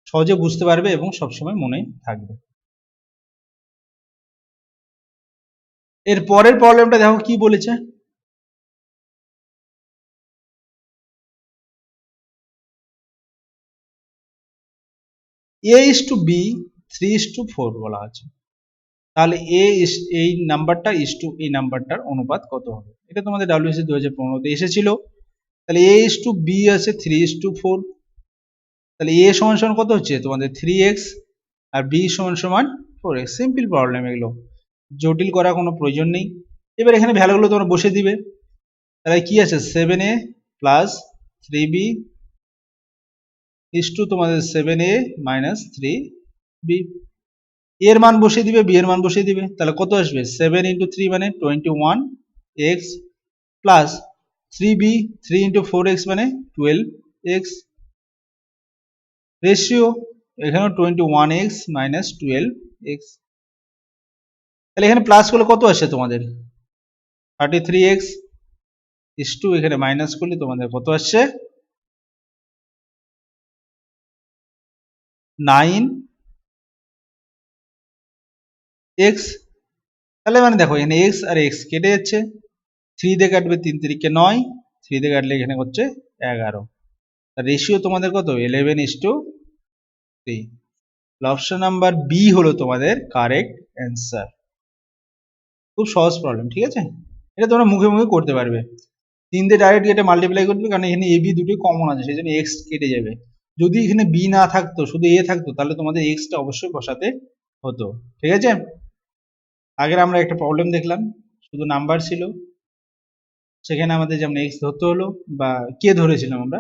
সহজে বুঝতে পারবে এবং সবসময় মনে থাকবে। এর পরের প্রবলেমটা দেখো কি বলেছে, a/b 3:4 বলা আছে। তাহলে এই নাম্বারটা এই নাম্বারটার অনুপাত কত হবে। এটা তোমাদের WBC 2015-তে এসেছিল। তাহলে a/b আছে 3:4, তাহলে a সমান সমান কত হচ্ছে তোমাদের 3x আর b সমান সমান 4x। সিম্পল প্রবলেম, এগুলো জটিল করার কোনো প্রয়োজন নেই। এবার এখানে ভ্যালুগুলো তোমরা বসে দিবে। তাহলে কি আছে 7a plus 3b is to তোমাদের 7a মাইনাস 3b, এর মান বসিয়ে দিবে, বি এর মান বসিয়ে দিবে, তাহলে কত আসবে 7 ইন্টু 3 মানে 21x plus 3b 3 into 4x মানে 12x, রেশিও এখানেও 21x মাইনাস 12x। তাহলে এখানে প্লাস করলে কত আসে তোমাদের 33x ইস টু এখানে মাইনাস করলে তোমাদের কত আসছে 9x তাহলে মানে দেখো এখানে এক্স আর এক্স কেটে যাচ্ছে, 3 দিয়ে কাটবে 3 তিরিকে 9, 3 দিয়ে কাটলে এখানে হচ্ছে 11। রেশিও তোমাদের কত 11:3। অপশন নাম্বার বি হলো তোমাদের কারেক্ট অ্যান্সার। খুব সহজ প্রবলেম, ঠিক আছে, এটা তোমরা মুখে মুখে করতে পারবে। 3 দিয়ে ডাইরেক্ট এটা মাল্টিপ্লাই করবে, কারণ এখানে এ বি দুটোই কমন আছে, সেই জন্য এক্স কেটে যাবে। যদি এখানে বি না থাকতো, শুধু এ থাকতো, তাহলে তোমাদের এক্সটা অবশ্যই বসাতে হতো, ঠিক আছে। আগের আমরা একটা প্রবলেম দেখলাম, শুধু নাম্বার ছিল, সেখানে আমাদের যেমন এক্স ধরতে হলো, বা কে ধরেছিলাম আমরা,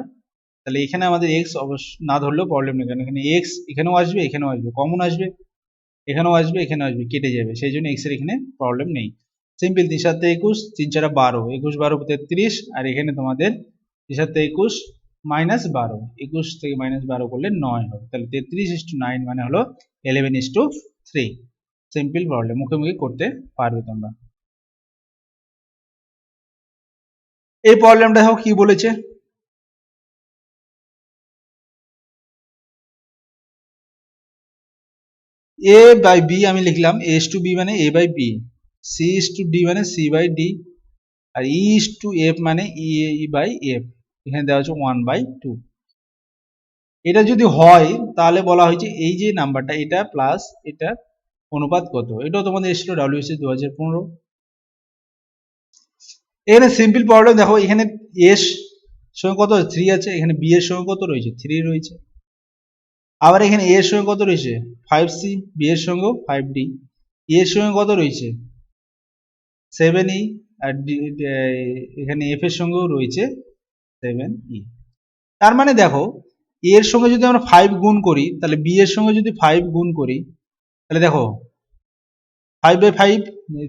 তাহলে এখানে আমাদের এক্স অবশ্য না ধরলেও প্রবলেম নেই, কারণ এখানে এক্স এখানেও আসবে, এখানেও আসবে, কমন আসবে, এখানেও আসবে, এখানেও আসবে, কেটে যাবে, সেই জন্য এক্স এর এখানে প্রবলেম নেই। সিম্পল, 3 7 21, 3 4 12, 21 12 33, আর এখানে তোমাদের 3 7 21 -12, 21 থেকে -12 করলে 9 হবে, তাহলে 33:9 মানে হলো 11:3। সিম্পল প্রবলেম, মুখে মুখে করতে পারবে তোমরা। এই প্রবলেমটা দেখো কি বলেছে, এ বাই বি আমি লিখলাম, এ ইস টু বি মানে A by B, C is to D মানে সি বাই ডি, আর ই ইস টু এফ মানে ই বাই এফ, এখানে দেওয়া হচ্ছে 1/2। এটা যদি হয় তাহলে বলা হয়েছে এই যে নাম্বারটা এটা প্লাস এটা অনুপাত কত, এটাও তোমাদের এসেছিল ডাব্লিউএসসি 2015। এখানে সিম্পল প্রবলেম দেখো, এখানে এর সঙ্গে কত 3 আছে, এখানে বি এর সঙ্গে কত রয়েছে 3 রয়েছে, আবার এখানে এ এর সঙ্গে কত রয়েছে 5c, বি এর সঙ্গে 5d, এ এর সঙ্গে কত রয়েছে 7e, আর এখানে এফ এর সঙ্গেও রয়েছে 7e। তার মানে দেখো এ এর সঙ্গে যদি আমরা 5 গুণ করি, তাহলে বি এর সঙ্গে যদি 5 গুণ করি, তাহলে দেখো 5/5,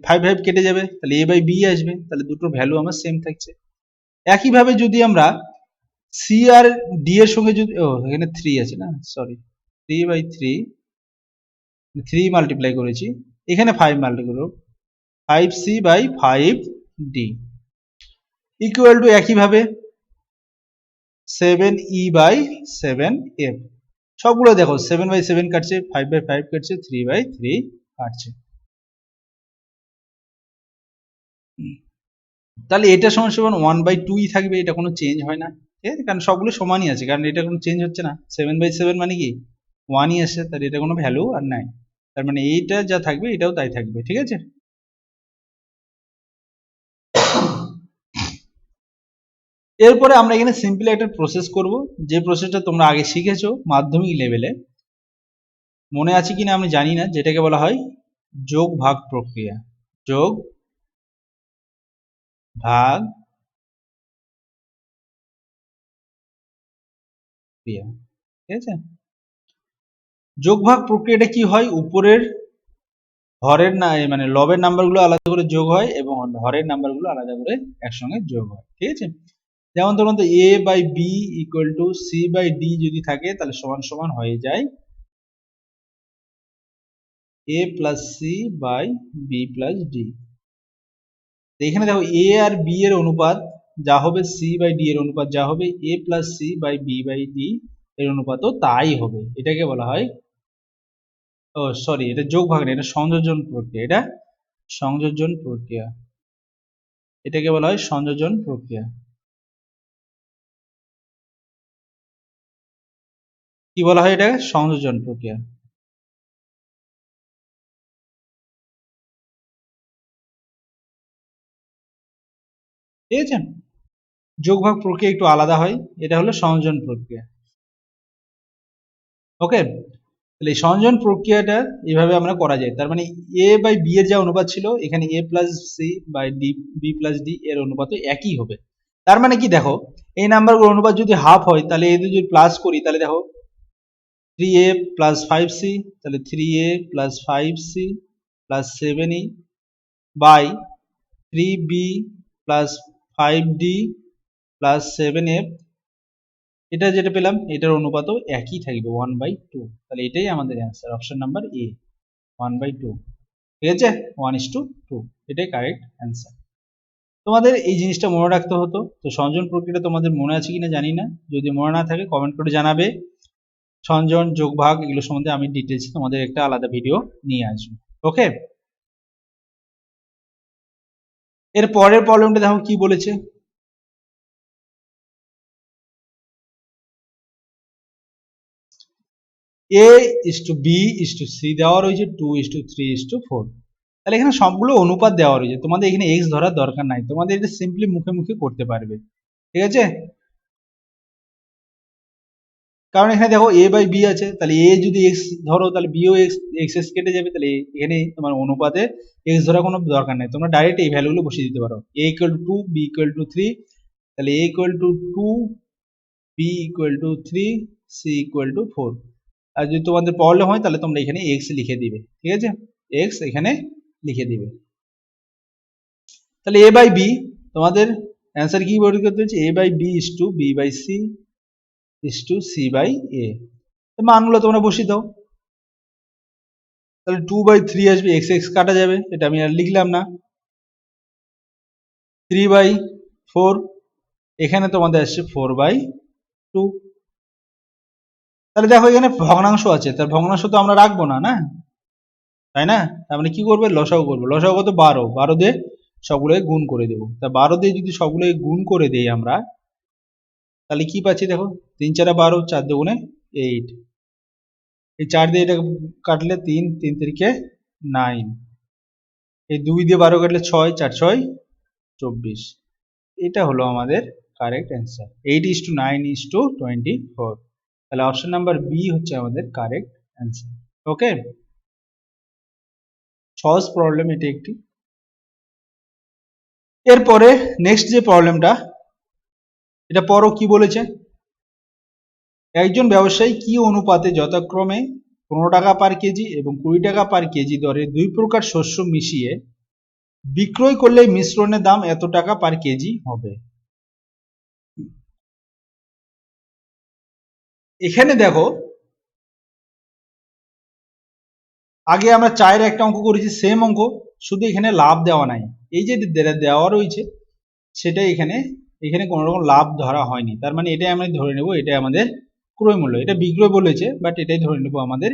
5 কেটে যাবে, তাহলে এ বাই বি আসবে, তাহলে দুটোর ভ্যালু আমার সেম থাকছে। একইভাবে যদি আমরা সি আর ডি এর সঙ্গে যদি, ও এখানে 3 আছে না, সরি, 3/3, 3 মাল্টিপ্লাই করেছি, এখানে 5 মাল্টিপ্লাই করব, 5c/5d ইকুয়াল টু একইভাবে 7e/7f। সবগুলো দেখো 7/7 কাটছে, 5/5 কাটছে, 3/3 কাটছে। তাহলে এটা সমান সমান 1/2 থাকবে, এটা কোনো চেঞ্জ হয় না, ঠিক আছে, কারণ সবগুলো সমানই আছে, কারণ এটা কোনো চেঞ্জ হচ্ছে না, 7/7 মানে কি 1ই আসছে, তাহলে এটা কোনো ভ্যালু আর নাই, তার মানে এইটা যা থাকবে এটাও তাই থাকবে, ঠিক আছে। এরপরে আমরা এখানে সিম্পলি একটা প্রসেস করব, যে প্রসেসটা তোমরা আগে শিখেছো মাধ্যমিক লেভেলে, মনে আছে কিনা আমি জানি না, যেটাকে বলা হয় যোগ ভাগ প্রক্রিয়া। যোগ ভাগ ক্রিয়া, ঠিক আছে। যোগ ভাগ প্রক্রিয়াটা কি হয়, উপরের হরের না মানে লবের নাম্বারগুলো আলাদা করে যোগ হয় এবং হরের নাম্বারগুলো আলাদা করে একসঙ্গে যোগ হয়, ঠিক আছে। যেমন ধরুন তো A by B equal to C by D যদি থাকে, তাহলে সমান সমান হয়ে যায় A plus C by B plus D. এখানে দেখো এ আর বি এর অনুপাত যা হবে, সি বাই ডি এর অনুপাত যা হবে, A plus C by B by D এর অনুপাতও তাই হবে। এটাকে বলা হয়, ও সরি, এটা যোগ ভাগ না, এটা সংযোজন প্রক্রিয়া, এটা সংযোজন প্রক্রিয়া, এটাকে বলা হয় সংযোজন প্রক্রিয়া। কি বলা হয়, এটা সংযোজন প্রক্রিয়া, ঠিক আছে। যোগ ভাগ প্রক্রিয়া একটু আলাদা হয়, এটা হলো সংযোজন প্রক্রিয়া, ওকে। তাহলে এই সংযোজন প্রক্রিয়াটা এইভাবে আমরা করা যায়, তার মানে এ বাই বি এর যা অনুপাত ছিল, এখানে A plus C by D B plus D এর অনুপাত একই হবে। তার মানে কি দেখো, এই নাম্বারগুলোর অনুপাত যদি হাফ হয়, তাহলে এদের যদি প্লাস করি, তাহলে দেখো 3a প্লাস 5c, তাহলে 3a plus 5c plus 7e by 3b plus 5d plus 7f, এটা যেটা পেলাম এটার অনুপাতও একই থাকবে 1/2, তাহলে এটাই আমাদের অ্যান্সার, অপশন নাম্বার এ 1/2, ঠিক আছে, 1:2, এটাই কারেক্ট অ্যান্সার। তোমাদের এই জিনিসটা মনে রাখতে হতো। তো সংযোজন প্রক্রিয়াটা তোমাদের মনে আছে কিনা জানি না, যদি মনে না থাকে কমেন্ট করে জানাবে। সংযোজন যোগ ভাগ এগুলো সম্বন্ধে আমি ডিটেলস তোমাদের একটা আলাদা ভিডিও নিয়ে আসবো, ওকে। এর পরের প্রবলেমটা দেখো কি বলেছে, a is to b is to c দেওয়া রয়েছে 2:3:4। তাহলে এখানে সবগুলো অনুপাত দেওয়া রয়েছে, তোমাদের এখানে x ধরার দরকার নাই, তোমাদের এটা সিম্পলি মুখে মুখে করতে পারবে, ঠিক আছে। কারণ এখানে দেখো a বাই b আছে, তাহলে a যদি x ধরো তাহলে b ও x কেটে যাবে, তাহলে এখানে তোমার অনুপাতে x ধরার কোনো দরকার নেই, তোমরা ডাইরেক্ট এই ভ্যালুগুলো বসিয়ে দিতে পারো। a equal to 2, b equal to 3, তাহলে a equal to 2, b equal to 3, c equal to 4। আর যদি তোমাদের প্রবলেম হয় তাহলে তোমরা এখানে x লিখে দিবে, ঠিক আছে, x এখানে লিখে দিবে। তাহলে a বাই b তোমাদের অ্যান্সার কি বের করতে হচ্ছে, a by b is to b by c is to c by a। মানগুলো তোমরা বসিয়ে দাও, তাহলে 2/3 আসবে, x x কাটা যাবে, এটা আমি আর লিখলাম না। 3/4 এখানে তোমাদের আসছে 4/2। তাহলে দেখো এখানে ভগ্নাংশ আছে, তার ভগ্নাংশ তো আমরা রাখবো না, না তাই না, তার মানে কি করবে, লসাগু করবো। লসাগু কত, 12, 12 দিয়ে সবগুলোকে গুণ করে দেবো। তা 12 দিয়ে যদি সবগুলোকে গুণ করে দেই আমরা, তাহলে কি পাচ্ছি দেখো, 3 4 12, 4 দুগুণে 8, এই 4 দিয়ে এটা কাটলে 3, 3 3 9, এই 2 দিয়ে 12 কাটলে 6, 4 6 24। এটা হলো আমাদের কারেক্ট অ্যান্সার, 8:9:24। তাহলে অপশন নাম্বার বি হচ্ছে আমাদের কারেক্ট অ্যান্সার। ওকে, সহজ প্রবলেম এটি একটি। এরপরে নেক্সট যে প্রবলেমটা, এটা পরও কি বলেছে, একজন ব্যবসায়ী কি অনুপাতে যথাক্রমে 15 টাকা পার কেজি এবং 20 টাকা পার কেজি দরে দুই প্রকার শস্য মিশিয়ে বিক্রয় করলে মিশ্রণের দাম এত টাকা পার কেজি হবে। এখানে দেখো আগে আমরা চায়ের একটা অঙ্ক করেছি, সেম অঙ্ক, শুধু এখানে লাভ দেওয়া নাই, এই যে দেওয়া রয়েছে সেটা এখানে এখানে কোনো রকম লাভ ধরা হয়নি, তার মানে এটাই আমরা ধরে নেব এটাই আমাদের ক্রয় মূল্য। এটা বিক্রয় বলেছে বাট এটাই ধরে নেব আমাদের।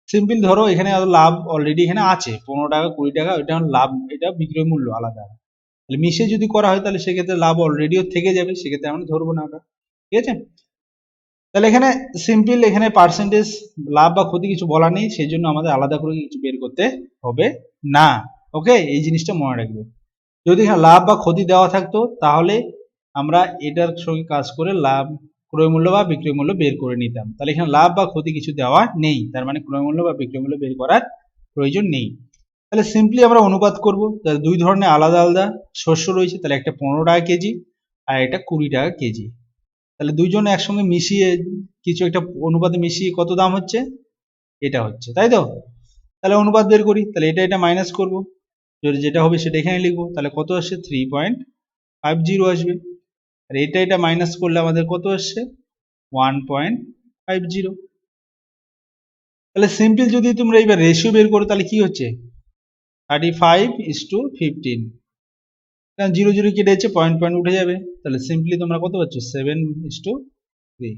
সিম্পল ধরো এখানে লাভ অলরেডি এখানে আছে 15 টাকা 20 টাকা, এটা লাভ, এটা বিক্রয় মূল্য আলাদা। তাহলে মিশে যদি করা হয় তাহলে সেক্ষেত্রে লাভ অলরেডিও থেকে যাবে, সেক্ষেত্রে আমরা ধরবো না ওটা, ঠিক আছে। তাহলে এখানে সিম্পল এখানে পার্সেন্টেজ লাভ বা ক্ষতি কিছু বলা নেই, সেই জন্য আমাদের আলাদা করে কিছু বের করতে হবে না। ওকে, এই জিনিসটা মনে রাখবে, যদি এখানে লাভ বা ক্ষতি দেওয়া থাকতো তাহলে আমরা এটার সঙ্গে কাজ করে লাভ, ক্রয় মূল্য বা বিক্রয় মূল্য বের করে নিতাম। তাহলে এখানে লাভ বা ক্ষতি কিছু দেওয়া নেই, তার মানে ক্রয় মূল্য বা বিক্রয় মূল্য বের করার প্রয়োজন নেই। তাহলে সিম্পলি আমরা অনুপাত করব, তাহলে দুই ধরনের আলাদা আলাদা শস্য রয়েছে, তাহলে একটা 15 টাকা কেজি আর একটা 20 টাকা কেজি। তাহলে দুইজন একসঙ্গে মিশিয়ে কিছু একটা অনুপাতে মিশিয়ে কত দাম হচ্ছে, এটা হচ্ছে, তাই তো। তাহলে অনুপাত বের করি, তাহলে এটা মাইনাস করব, যেটা হবে সেটা এখানে লিখবো, তাহলে কত আসছে 3.50 আসবে। আর এটা মাইনাস করলে আমাদের কত আসছে 1.50। তাহলে সিম্পল যদি তোমরা এবার রেশিও বের করো তাহলে কি হচ্ছে 35:15, কারণ 0 0 কেটে যাচ্ছে, পয়েন্ট পয়েন্ট উঠে যাবে, তাহলে সিম্পলি তোমরা কত পাচ্ছ 7:3,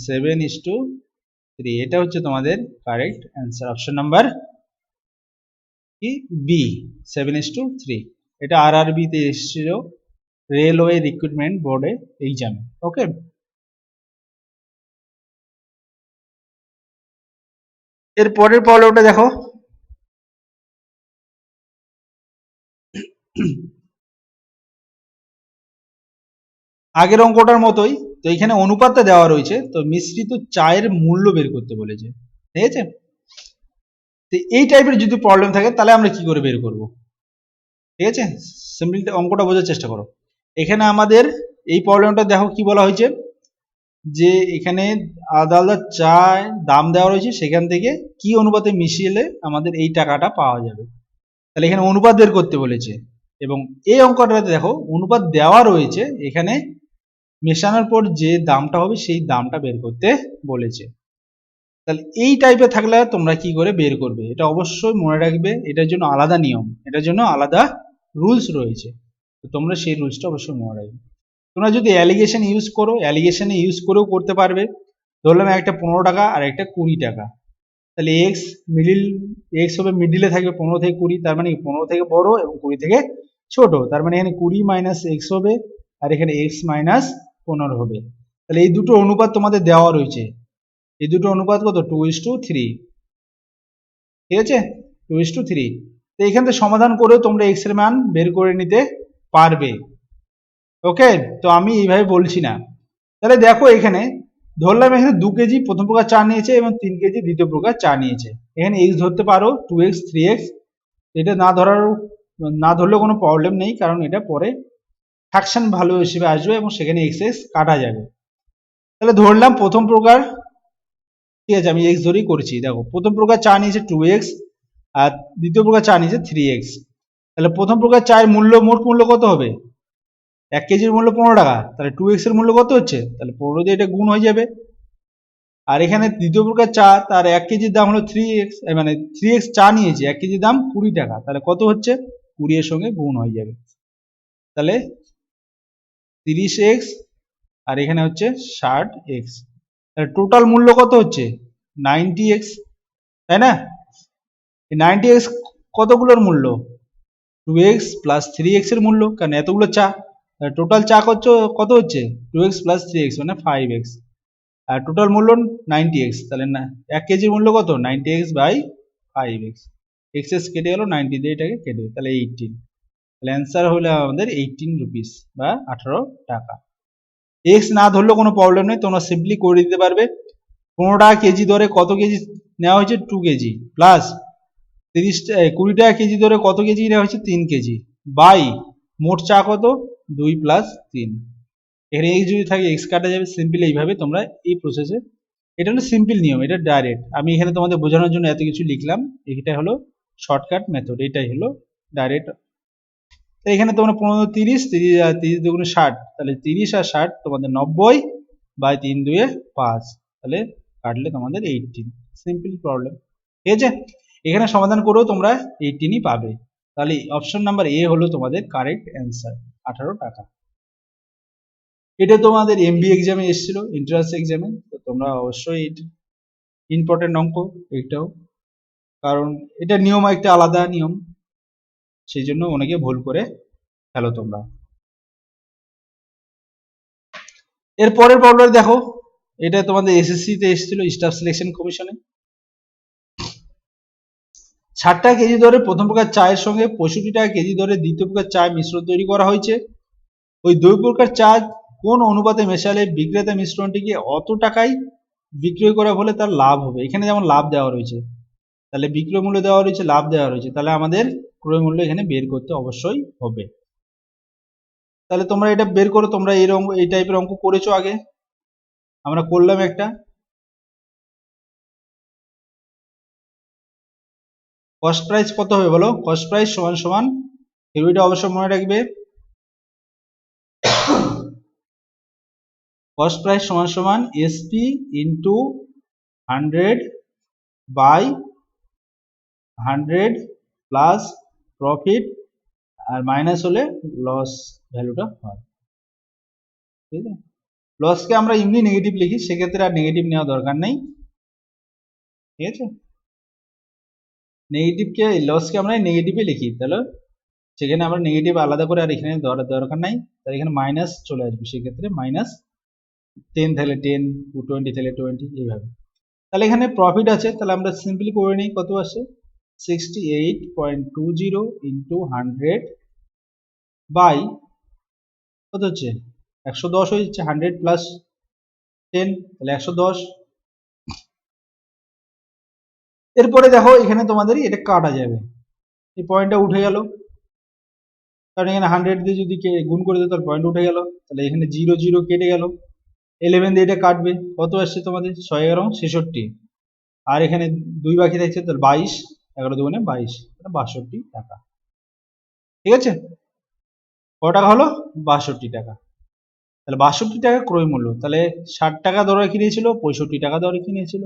7:3, এটা হচ্ছে তোমাদের কারেক্ট অ্যান্সার, অপশন নাম্বার কি বি, 7:3। এটা RRB তে এসেছিল, রেলওয়ে রিক্রুটমেন্ট বোর্ডে এক্সামে। ওকে, এর পরের প্রবলেমটা দেখো, আগের অঙ্কটার মতোই, তো এখানে অনুপাতটা দেওয়া রয়েছে, তো মিশ্রিত চায়ের মূল্য বের করতে বলেছে, ঠিক আছে। তো এই টাইপের যদি প্রবলেম থাকে তাহলে আমরা কি করে বের করব, ঠিক আছে। সিম্পল অঙ্কটা বোঝার চেষ্টা করো। এখানে আমাদের এই প্রবলেমটা দেখো কি বলা হয়েছে, যে এখানে আলাদা আলাদা চায় দাম দেওয়া রয়েছে, সেখান থেকে কি অনুপাতে মিশিয়ে আমাদের এই টাকাটা পাওয়া যাবে। তাহলে এখানে অনুপাত বের করতে বলেছে, এবং এই অঙ্কটাতে দেখো অনুপাত দেওয়া রয়েছে, এখানে মেশানোর পর যে দামটা হবে সেই দামটা বের করতে বলেছে। তাহলে এই টাইপের থাকলে তোমরা কি করে বের করবে, এটা অবশ্যই মনে রাখবে, এটার জন্য আলাদা নিয়ম, এটার জন্য আলাদা রুলস রয়েছে, তো তোমরা সেই রুলসটা অবশ্যই মনে রাখবে। তোমরা যদি অ্যালিগেশন ইউজ করো, অ্যালিগেশনে ইউজ করেও করতে পারবে। ধরলাম একটা 15 টাকা আর একটা 20 টাকা, তাহলে এক্স হবে মিডিলে থাকবে 15 থেকে 20, তার মানে 15 থেকে বড় এবং 20 থেকে ছোট, তার মানে এখানে 20 মাইনাস এক্স হবে আর এখানে এক্স মাইনাস 15 হবে। তাহলে এই দুটো অনুপাত তোমাদের দেওয়া রয়েছে, এই দুটো অনুপাত কত, 2:3, ঠিক আছে, 2:3। তো এখান থেকে সমাধান করেও তোমরা এক্স এর মান বের করে নিতে পারবে। ওকে, তো আমি এইভাবে বলছি না। তাহলে দেখো এখানে ধরলাম এখানে 2 কেজি প্রথম প্রকার চা নিয়েছে এবং 3 কেজি দ্বিতীয় প্রকার চা নিয়েছে। এখানে এক্স ধরতে পারো, 2x 3x, এটা না ধরলেও কোনো প্রবলেম নেই, কারণ এটা পরে ফ্র্যাকশন ভ্যালু হিসেবে আসবে এবং সেখানে এক্স এক্স কাটা যাবে। তাহলে ধরলাম প্রথম প্রকার, ঠিক আছে, আমি এক্স ধরেই করছি। দেখো প্রথম প্রকার চা নিয়েছে 2x আর দ্বিতীয় প্রকার চা নিয়েছে 3x। তাহলে প্রথম প্রকার চায়ের মূল্য, মোট মূল্য কত হবে, 1 কেজির মূল্য 15 টাকা, তাহলে 2x এর মূল্য কত হচ্ছে, তাহলে 15 দিয়ে এটা গুণ হয়ে যাবে। আর এখানে দ্বিতীয় প্রকার চা, তার 1 কেজির দাম হলো 3x, মানে 3x চা নিয়েছে, 1 কেজির দাম 20 টাকা, তাহলে কত হচ্ছে, 20 এর সঙ্গে গুণ হয়ে যাবে। তাহলে 30x আর এখানে হচ্ছে 60x, তাহলে টোটাল মূল্য কত হচ্ছে 90x, তাই না? এই 90x কতগুলোর মূল্য, 2x প্লাস 3x এর মূল্য, কারণ এতগুলো চা, টোটাল চা কত হচ্ছে 2x প্লাস 3x মানে 5x, আর টোটাল মূল্য 90x, তাহলে না 1 কেজির মূল্য কত, 90x বাই 5x, এক্স কেটে গেল, 90 দিয়ে এটাকে কেটে, তাহলে 18, তাহলে অ্যান্সার হলো আমাদের 18 রুপিস বা 18 টাকা। এক্স না ধরলেও কোনো প্রবলেম নেই, তোমরা সিম্পলি করে দিতে পারবে। 15 টাকা কেজি দরে কত কেজি নেওয়া হয়েছে, 2 কেজি, প্লাস 20 টাকা কেজি দরে কত কেজি নেওয়া হয়েছে, 3 কেজি, বাই মোট চা কত, 2 প্লাস 3। এখানে এক্স যদি থাকে এক্স কাটা যাবে, সিম্পলি এইভাবে তোমরা এই প্রসেসে, এটা হলো সিম্পল নিয়ম, এটা ডাইরেক্ট, আমি এখানে তোমাদের বোঝানোর জন্য এত কিছু লিখলাম, এটা হলো শর্টকাট মেথড, এটাই হলো ডাইরেক্ট। এখানে তোমরা 15 30, 30 দুগুণে 60, তাহলে 30 আর 60 তোমাদের 90 বাই 3 2 5, তাহলে কাটলে তোমাদের 18, সিম্পল প্রবলেম, ঠিক আছে। এখানে সমাধান করেও তোমরা 18ই পাবে। তাহলে অপশন নাম্বার এ হলো তোমাদের কারেক্ট অ্যান্সার, 18 টাকা। এটা তোমাদের এমবি এক্সামে এসেছিল, এন্ট্রান্স এক্সামে, তো তোমরা অবশ্যই ইম্পর্টেন্ট অঙ্ক এটাও, কারণ এটা নিয়ম একটা আলাদা নিয়ম, সেই জন্য অনেকে ভুল করে ফেলো তোমরা। এর পরের প্রবলেম দেখো, এটা তোমাদের এসএসসি তে এসেছিল, স্টাফ সিলেকশন কমিশনে। 60 টাকা কেজি দরে প্রথম প্রকার চায়ের সঙ্গে 65 টাকা কেজি দরে দ্বিতীয় প্রকার চায়ের মিশ্রণ তৈরি করা হয়েছে। ওই দুই প্রকার চা কোন অনুপাতে মেশালে বিক্রেতা মিশ্রণটিকে অত টাকায় বিক্রয় করা হলে তার লাভ হবে। এখানে যেমন লাভ দেওয়া রয়েছে, তাহলে বিক্রয় মূল্য দেওয়া রয়েছে, লাভ দেওয়া রয়েছে, তাহলে আমাদের ক্রয় মূল্য এখানে বের করতে অবশ্যই হবে। তাহলে তোমরা এটা বের করো, তোমরা এই টাইপের অঙ্ক করেছো আগে, আমরা করলাম একটা। কস্ট প্রাইস কত হবে বলো, কস্ট প্রাইস সমান সমান, থিওরিটা অবশ্যই মনে রাখবে, কস্ট প্রাইস সমান সমান SP into 100 by 100 plus profit, আর মাইনাস হলে লস ভ্যালুটা হয়, ঠিক আছে। লসকে আমরা এমনি নেগেটিভ লিখি, সেক্ষেত্রে আর নেগেটিভ নেওয়া দরকার নেই, ঠিক আছে। নেগেটিভকে, লসকে আমরা নেগেটিভে লিখি, তাহলে সেখানে আমরা নেগেটিভ আলাদা করে আর এখানে দরকার নাই, তাহলে এখানে মাইনাস চলে আসবে, সেক্ষেত্রে মাইনাস 10 থাকলে 10, 20 থাকলে 20, এইভাবে। তাহলে এখানে প্রফিট আছে, তাহলে আমরা সিম্পলি করে নিই, কত আসে 68.20 ইন্টু 100 বাই কত হচ্ছে 110 হয়ে যাচ্ছে, 100 প্লাস 10 তাহলে 110। এরপরে দেখো এখানে তোমাদের এটা কাটা যাবে, এই পয়েন্টটা উঠে গেল, কারণ এখানে 100 দিয়ে যদি গুণ করে দিই তাহলে পয়েন্ট উঠে গেল, তাহলে এখানে 0 0 কেটে গেল, 11 দিয়ে এটা কাটবে, কত আসছে তোমাদের 6 11 66, আর এখানে 2 বাকি থাকছে, তাহলে 22, 11 দুগুণে 22, 62 টাকা, ঠিক আছে। কত টাকা হলো 62 টাকা, তাহলে 62 টাকা ক্রয় মূল্য, তাহলে 60 টাকা দরে কিনেছিল, 65 টাকা দরে কিনেছিল,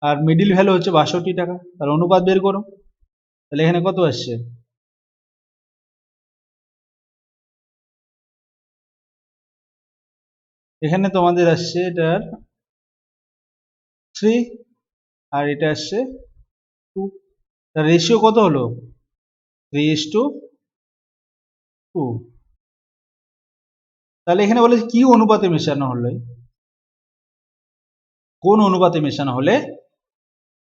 আর মিডিল ভ্যালু হচ্ছে 62 টাকা, তাহলে অনুপাত বের করো, তাহলে এখানে কত আসছে, এখানে তোমাদের আসছে এটার 3 আর এটা আসছে 2, তার রেশিও কত হলো 3:2, 2। তাহলে এখানে বলে কি অনুপাতে মেশানো হলে, কোন অনুপাতে মেশানো হলে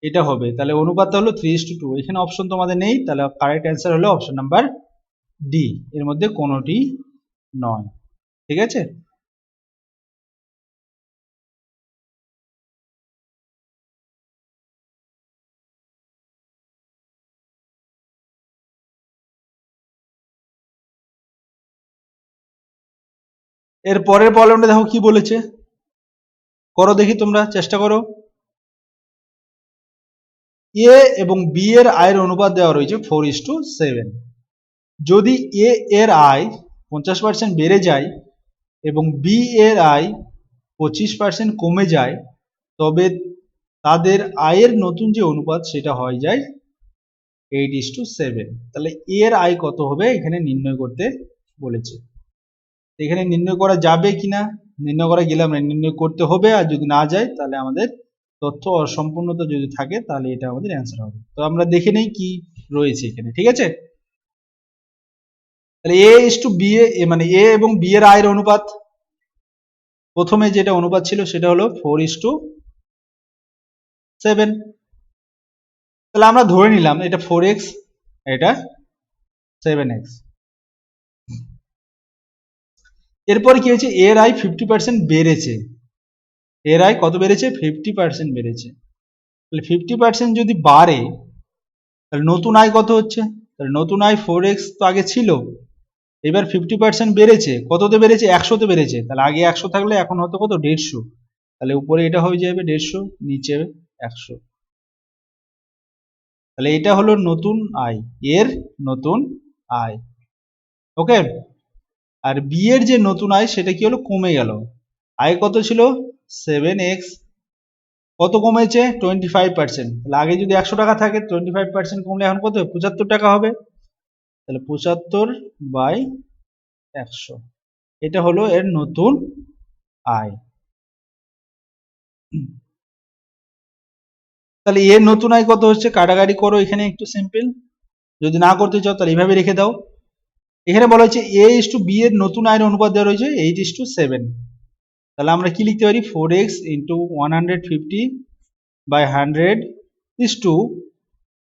এটা হবে। তাহলে অনুপাতটা হলো 3:2। এখানে অপশন তোমাদের নেই, তাহলে কারেক্ট অ্যান্সার হলো অপশন নাম্বার ডি, এর মধ্যে কোনোটি নয়। ঠিক আছে। এর পরের প্রবলেমটা দেখো কি বলেছে, করো দেখি, তোমরা চেষ্টা করো। এ এবং বি এর আয়ের অনুপাত দেওয়া রয়েছে 4:7। যদি এ এর আয় 50% বেড়ে যায় এবং বি এর আয় 25% কমে যায়, তবে তাদের আয়ের নতুন যে অনুপাত সেটা হয়ে যায় 8:7। তাহলে এর আয় কত হবে এখানে নির্ণয় করতে বলেছে। এখানে নির্ণয় করা যাবে কিনা, নির্ণয় করা গেলাম না, নির্ণয় করতে হবে। আর যদি না যায় তাহলে আমাদের তথ্য অসম্পূর্ণতা যদি থাকে তাহলে এটা আমাদের অ্যান্সার হবে। তো আমরা দেখে নেই কি রয়েছে এখানে। ঠিক আছে। তাহলে A:B, মানে এ এবং বি এর আয়ের অনুপাত, প্রথমে যেটা অনুপাত ছিল সেটা হলো 4:7। তাহলে আমরা ধরে নিলাম এটা 4x, এটা 7x। এরপর কি হয়েছে, এর আয় 50% বেড়েছে। এর আয় কত বেড়েছে, 50% বেড়েছে। তাহলে 50% যদি বাড়ে তাহলে নতুন আয় কত হচ্ছে, তাহলে নতুন আয় 4x তো আগে ছিল, এবার 50% বেড়েছে, কততে বেড়েছে, 100তে বেড়েছে। তাহলে আগে 100 থাকলে এখন হতো কত, 150। তাহলে উপরে এটা হয়ে যাবে 150, নিচে 100। তাহলে এটা হলো নতুন আয়, এর নতুন আয়। ওকে। আর বি এর যে নতুন আয় সেটা কি হলো, কমে গেল। আয় কত ছিল, 7x, কত কমেছে, 25%। তাহলে আগে যদি 100 টাকা থাকে, 25% কমলে এখন কত, 75 টাকা হবে। তাহলে 75/100, এটা হলো এর নতুন আয়। তাহলে এর নতুন আয় কত হচ্ছে, কাটাকাটি করো এখানে একটু সিম্পল। যদি না করতে চাও তাহলে এইভাবে রেখে দাও। এখানে বলা হচ্ছে A:B এর নতুন আয়ের অনুপাত দেওয়া রয়েছে 8:7। তাহলে আমরা কি লিখতে পারি, 4x into 150/100 is to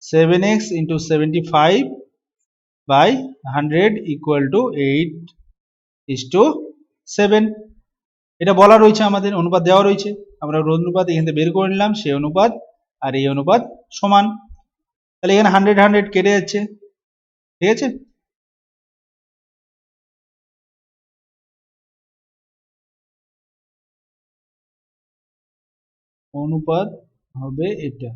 7x into 75/100 equal to 8:7। এটা বলা রয়েছে, আমাদের অনুপাত দেওয়া রয়েছে, আমরা অনুপাত এখান থেকে বের করে নিলাম, সেই অনুপাত আর এই অনুপাত সমান। তাহলে এখানে 100 100 কেটে যাচ্ছে। ঠিক আছে। অনুপাত হবে এটা।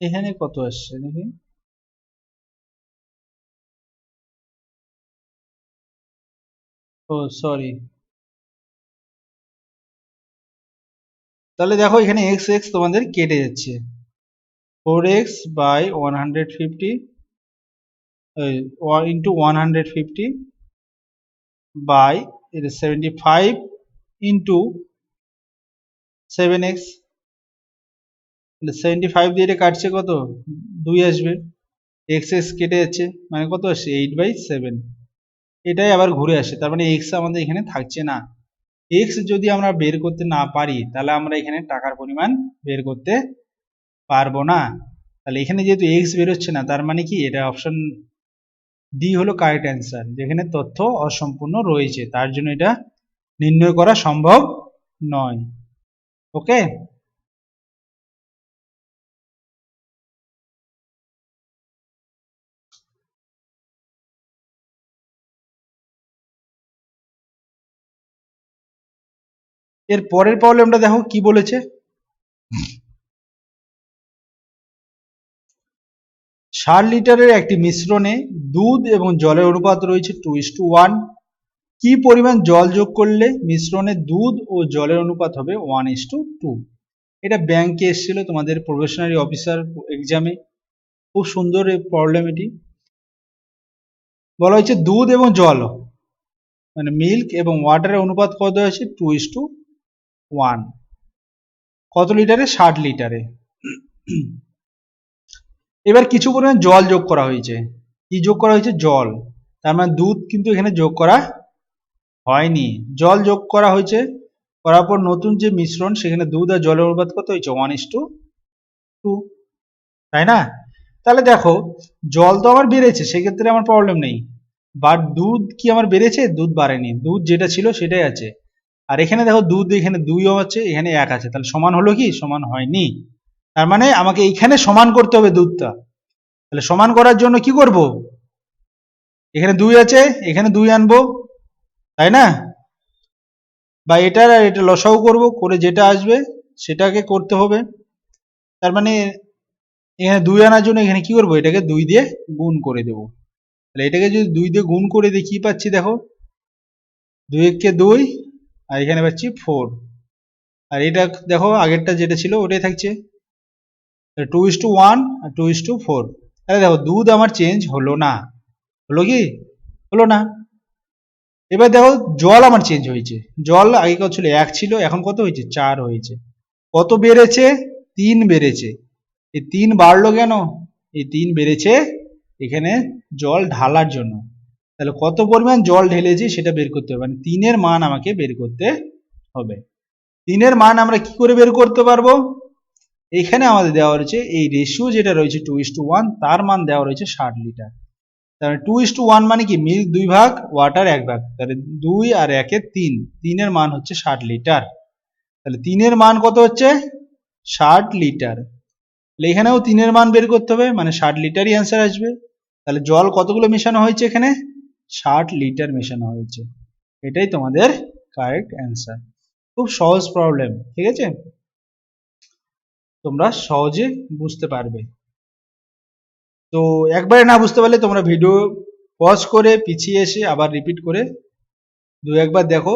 এখানে কত আসছে দেখি, ও সরি। তাহলে দেখো এখানে এক্স এক্স তোমাদের কেটে যাচ্ছে, 4x/150 into 150 by 75 into 7x। তাহলে 75 দিয়ে এটা কাটছে কত, 2 আসবে। এক্স এক্স কেটে যাচ্ছে, মানে কত আসছে, 8/7। এটাই আবার ঘুরে আসে, তার মানে এক্স আমাদের এখানে থাকছে না। এক্স যদি আমরা বের করতে না পারি তাহলে আমরা এখানে টাকার পরিমাণ বের করতে পারবো না। তাহলে এখানে যেহেতু এক্স বেরোচ্ছে না, তার মানে কি এটা অপশন ডি হলো কারেক্ট অ্যান্সার, যেখানে তথ্য অসম্পূর্ণ রয়েছে, তার জন্য এটা নির্ণয় করা সম্ভব নয়। ওকে। এর পরের প্রবলেমটা দেখো কি বলেছে, 60 লিটারের একটি মিশ্রণে দুধ এবং জলের অনুপাত রয়েছে 2:1। কি পরিমাণ জল যোগ করলে মিশ্রণে দুধ ও জলের অনুপাত হবে 1:2। এটা ব্যাংকে এসেছিল তোমাদের প্রবেশনারি অফিসার এক্সামে, খুব সুন্দর এই প্রবলেম। এটি বলা হয়েছে দুধ এবং জল, মানে মিল্ক এবং ওয়াটারের অনুপাত কত আছে, 2:1। কত লিটারে? 60 লিটারে। এবার কিছু পরিমাণ জল যোগ করা হয়েছে। কি যোগ করা হয়েছে? জল। তার মানে দুধ কিন্তু এখানে যোগ করা হয়নি, জল যোগ করা হয়েছে। করার পর নতুন যে মিশ্রণ, সেখানে দুধ আর জলের অনুপাত কত হয়েছে? 1:2, তাই না? তাহলে দেখো, জল তো আমার বেড়েছে, সেক্ষেত্রে আমার প্রবলেম নেই, বাট দুধ কি আমার বেড়েছে? দুধ বাড়েনি, দুধ যেটা ছিল সেটাই আছে। আর এখানে দেখো দুধ, এখানে 2ও আছে, এখানে 1 আছে, তাহলে সমান হলো কি? সমান হয়নি। তার মানে আমাকে এইখানে সমান করতে হবে দুধটা। তাহলে সমান করার জন্য কি করব? এখানে 2 আছে, এখানে 2 আনবো, তাই না? বা এটার আর এটা লসাগু করব, করে যেটা আসবে সেটাকে করতে হবে। তার মানে এখানে 2 আনার জন্য এখানে কি করব? এটাকে 2 দিয়ে গুণ করে দেব। তাহলে এটাকে যদি 2 দিয়ে গুণ করে দিই, কি পাচ্ছি দেখো? 2 একে 2, আর এখানে পাচ্ছি 4। আর এটা দেখো, আগেরটা যেটা ছিল ওটাই থাকছে, 2:1 আর 2:4। তাহলে দেখো দুধ আমার চেঞ্জ হলো না। হলো কি? হলো না। এবার দেখো জল আমার চেঞ্জ হয়েছে। জল আগে কত ছিল? 1 ছিল, এখন কত হয়েছে? 4 হয়েছে। কত বেড়েছে? 3 বেড়েছে। এই 3 বাড়লো কেন? এই 3 বেড়েছে এখানে জল ঢালার জন্য। তাহলে কত পরিমাণ জল ঢেলেছি সেটা বের করতে হবে, মানে 3-এর মান আমাকে বের করতে হবে। 3-এর মান আমরা কি করে বের করতে পারবো? এখানে আমাদের দেওয়া রয়েছে এই রেশিও যেটা রয়েছে 2:1, তার মান দেওয়া রয়েছে 60 লিটার। তাহলে 2:1 মানে কি? মিল্ক 2 ভাগ, ওয়াটার 1 ভাগ, তাহলে 2 আর 1-এ 3, 3-এর মান হচ্ছে 60 লিটার। তাহলে 3-এর মান কত হচ্ছে? 60 লিটার। তাহলে এখানেও 3-এর মান বের করতে হবে, মানে 60 লিটারই অ্যান্সার আসবে। তাহলে জল কতগুলো মেশানো হয়েছে এখানে? 60 লিটার মেশানো হয়েছে। এটাই তোমাদের কারেক্ট অ্যান্সার। খুব সহজ প্রবলেম, ঠিক আছে? তোমরা সহজে বুঝতে পারবে। তো একবারে না বুঝতে পারলে তোমরা ভিডিও পজ করে পিছিয়ে এসে আবার রিপিট করে 2-1 বার দেখো,